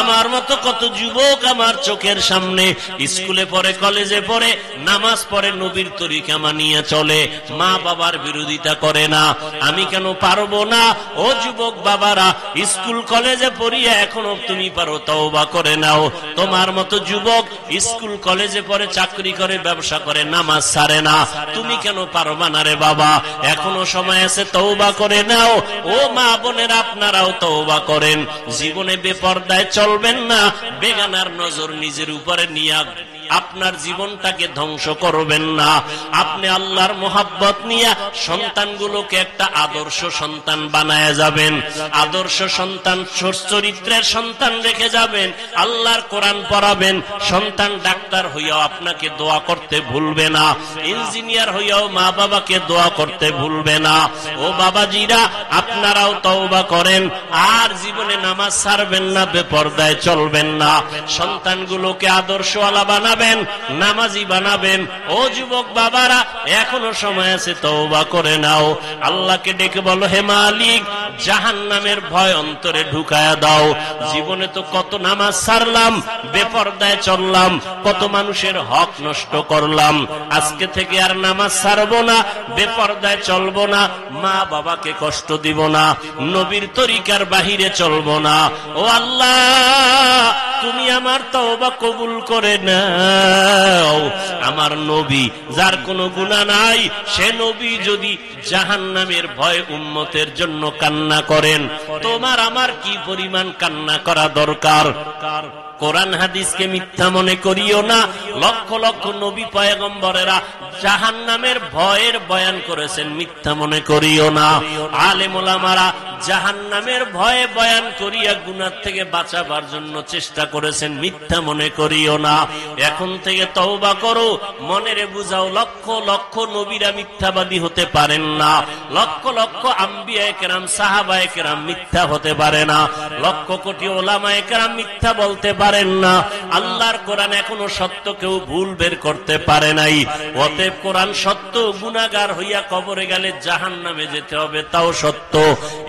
Speaker 1: আমার মতো কত যুবক আমার চোখের সামনে স্কুলে পড়ে, কলেজে পড়ে, নামাজ পড়ে, নবীর তরিকা মানিয়ে চলে, মা বাবার বিরোধিতা করে না, আমি কেন পারবো না? ও যুবক বাবারা, স্কুল কলেজে পড়িয়া এখনো তুমি পারো, তওবা করে নাও। তোমার মতো যুবক স্কুল কলেজে পড়ে, চাকরি করে, ব্যবসা করে, নামাজ ছাড়ে না, তুমি কেন পারবা না রে বাবা? এখনো সময় আছে, তওবা করে নাও। ও মা বোনেরা, আপনারাও তওবা করেন। জীবনে বেপরদায় চলবেন না, বেগানার নজর নিজের উপরে নিয়ে আপনার জীবনটাকে ধ্বংস করবেন না। আপনি আল্লাহর মোহাব্বত নিয়ে সন্তানগুলোকে একটা আদর্শ সন্তান বানায় যাবেন, আদর্শ সন্তান, চরিত্রের সন্তান রেখে যাবেন। আল্লাহর কোরআন পড়াবেন। সন্তান ডাক্তার হইয়াও আপনাকে দোয়া করতে ভুলবে না, ইঞ্জিনিয়ার হইয়াও মা বাবাকে দোয়া করতে ভুলবে না। ও বাবাজিরা, আপনারাও তওবা করেন, আর জীবনে নামাজ ছাড়বেন না, বেপরদায় চলবেন না। সন্তানগুলোকে আদর্শওয়ালা বানাবেন, নামাজি বানাবেন। ও যুবক বাবারা, এখনো সময় আছে, তওবা করে নাও। আল্লাহকে ডেকে বলো, হে মালিক, জাহান্নামের ভয় অন্তরে ঢুকায়া দাও। জীবনে তো কত নামাজ ছাড়লাম, বেপরদায় চললাম, কত মানুষের হক নষ্ট করলাম। আজকে থেকে আর নামাজ ছাড়বো না, বেপরদায় চলবো না, মা বাবাকে কষ্ট দিব না, নবীর তরিকার বাহিরে চলবো না। ও আল্লাহ, তুমি আমার তওবা কবুল করে নাও। আমার নবী, যার কোনো গুনাহ নাই, সে নবী যদি জাহান্নামের ভয় উম্মতের জন্য কান্না করেন, তোমার আমার কি পরিমাণ কান্না করা দরকার? কোরআন হাদিসকে মিথ্যা মনে করিও না। লক্ষ লক্ষ নবী পয়গম্বরেরা জাহান্নামের ভয়ের বয়ান করেছেন, মিথ্যা মনে করিও না। আলেম ওলামারা জাহান্নামের ভয়ে বয়ান করিয়া গুনাহ থেকে বাঁচাবার জন্য চেষ্টা করেছেন, মিথ্যা মনে করিও না। এখন থেকে তওবা করো, মনেরে বুঝাও, লক্ষ লক্ষ নবীরা মিথ্যাবাদী হতে পারেন না, লক্ষ লক্ষ আম্বিয়ায়ে কেরাম, সাহাবায়ে কেরাম মিথ্যা হতে পারে না, লক্ষ কোটি ওলামায়ে কেরাম মিথ্যা বলতে পারেন না। আল্লাহর কোরআন এখনো সত্য কেউ ভুল বের করতে পারে নাই। অতএব কোরআন সত্য, গুনাহগার হইয়া কবরে গেলে জাহান্নামে যেতে হবে, তাও সত্য।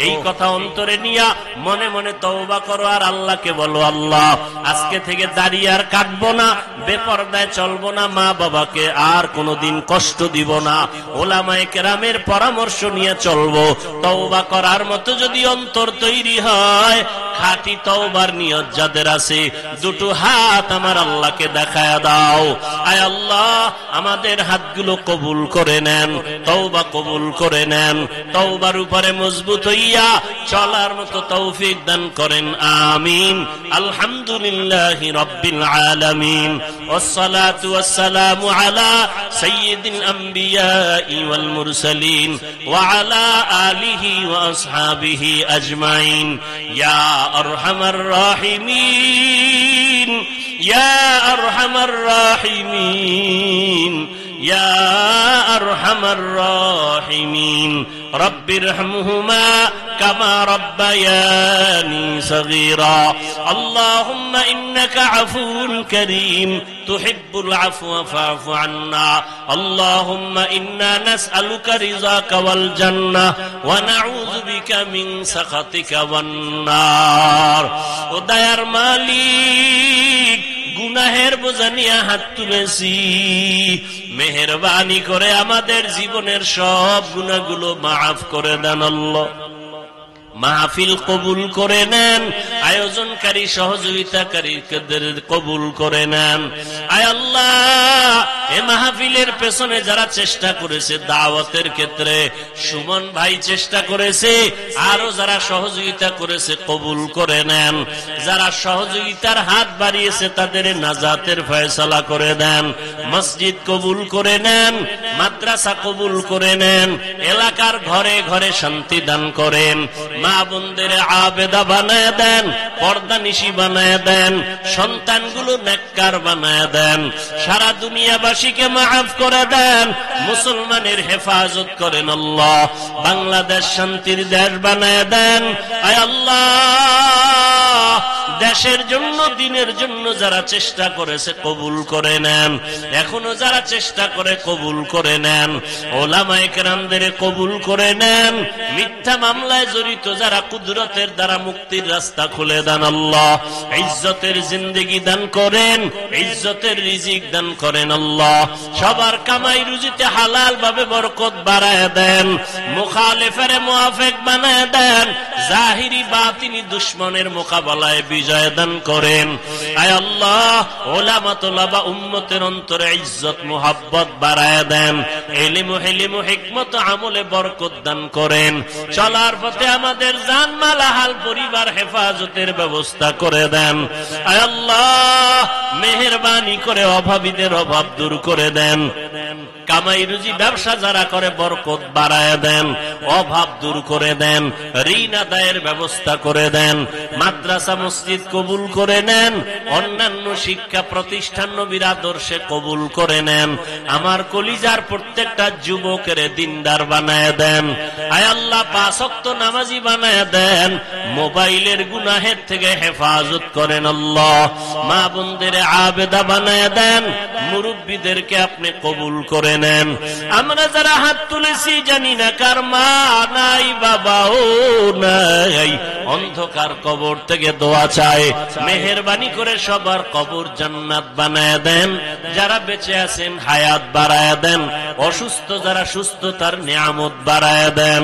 Speaker 1: এই কথা অন্তরে নিয়া মনে মনে তওবা করো, আর আল্লাহকে বলো, আল্লাহ আজকে থেকে দাড়ি আর কাটবো না, বেপরদায় চলবো না, মা বাবাকে আর কোনোদিন কষ্ট দিব না, ওলামায়ে কেরামের পরামর্শ নিয়ে চলবো। তওবা করার মতো যদি অন্তর তৈরি হয়, খাঁটি তওবার নিয়ত যাদের আছে, দুটো হাত আমার আল্লাহকে দেখায়া দাও। আয় আল্লাহ, আমাদের হাতগুলো কবুল করে নেন, তওবা কবুল করে নেন, তওবার উপরে মজবুত হইয়া চলার মতো তৌফিক দান করেন। আমিন। আলহামদুলিল্লাহি রাব্বিল আলামিন, ওয়াসসালাতু ওয়াসসালামু আলা সাইয়্যিদিল আমবিয়াই ওয়াল মুরসালিন ওয়া আলা আলিহি ওয়া আসহাবিহি আজমাইন। ইয়া আরহামার রাহিমিন, ইয়া আরহামার রাহিমিন, ইয়া আরহামার রাহিমিন। রব্বিরহামহুমা কামা রব্বায়ানি সগীরা। আল্লাহুম্মা ইন্নাকা আফুউন কারীম তুহিব্বুল আফওয়া ফা'ফু আন্না। আল্লাহুম্মা ইন্না নাসআলুকা রিযাকা ওয়াল জান্নাহ ওয়া নাউযু বিকা মিন সাখাতিকা ওয়ান নার। ও দয়ার মালিক, গুনাহের বোঝা নিয়ে হাত তুলেছি, মেহেরবানি করে আমাদের জীবনের সব গুনাহগুলো মাফ করে দেন আল্লাহ। মাহফিল কবুল করে নেন, আয়োজনকারী সহযোগিতাকারীদের কবুল করে নেন। আয় আল্লাহ, এ মাহফিলের পেছনে যারা চেষ্টা করেছে দাওয়াতের ক্ষেত্রে, সুমন ভাই চেষ্টা করেছে, আরো যারা সহযোগিতা করেছে কবুল করে নেন। যারা সহযোগিতার হাত বাড়িয়েছে তাদের নাজাতের ফয়সালা করে দেন। মসজিদ কবুল করে নেন, মাদ্রাসা কবুল করে নেন, এলাকার ঘরে ঘরে শান্তি দান করেন। মা বোনদের আবেদা বানায় দেন, পর্দানিশী বানায় দেন, সন্তানগুলো নেককার বানায় দেন। সারা দুনিয়াবাসীকে মাফ করে দেন, মুসলমানের হেফাজত করেন আল্লাহ। বাংলাদেশ শান্তির দেশ বানায় দেন। আয় আল্লাহ, দেশের জন্য দিনের জন্য যারা চেষ্টা করেছে কবুল করে নেন, এখনো যারা চেষ্টা করে কবুল করে নেন। ওলামায়ে কেরামদের কবুল করে নেন। মিথ্যা মামলায় জড়িত যারা কুদরতের দ্বারা মুক্তির রাস্তা খুলে দেন আল্লাহ। ইজ্জতের জিন্দেগি দান করেন, ইজ্জতের রিজিক দান করেন আল্লাহ। সবার কামাই রুজিতে হালাল ভাবে বরকত বাড়ায় দেন। মুখালিফের মুআফিক বানায় দেন। জাহিরি বাতিনি দুশমনের মোকাবেলায় বিজয় দান করেন। আয় আল্লাহ, ওলামা তোলাবা উম্মতের অন্তরে ইজ্জত মুহাব্বত বাড়ায় দেন। ইলম হিলম হিকমত আমলে বরকত দান করেন। চলার পথে আমাদের জানমাল হাল পরিবার হেফাজতের ব্যবস্থা করে দেন। আয় আল্লাহ, মেহেরবানি করে অভাবীদের অভাব দূর করে দেন। কামাই রুজি ব্যবসা যারা করে বরকত বাড়ায় দেন, অভাব দূর করে দেন, ঋণ আদায়ের ব্যবস্থা করে দেন। মাদ্রাসা মসজিদ কবুল করে নেন, অন্যান্য শিক্ষা প্রতিষ্ঠান নবীর আদর্শে কবুল করে নেন। আমার কলিজার প্রত্যেকটা যুবকের দিনদার বানায় দেন। আয় আল্লাহ, 5 ওয়াক্ত নামাজি বানায় দেন। মোবাইলের গুনাহের থেকে হেফাজত করেন আল্লাহ। মা বোনদের আবেদা বানায় দেন। মুরব্বীদেরকে আপনি কবুল করে নেন। আমরা যারা হাত তুলেছি জানি না কার মা নাই, বাবাও নাই, অন্ধকার কবর থেকে দোয়া চায়, মেহেরবানি করে সবার কবর জান্নাত বানায় দেন। যারা বেঁচে আছেন হায়াত বাড়ায় দেন, অসুস্থ যারা সুস্থতার নিয়ামত বাড়ায় দেন।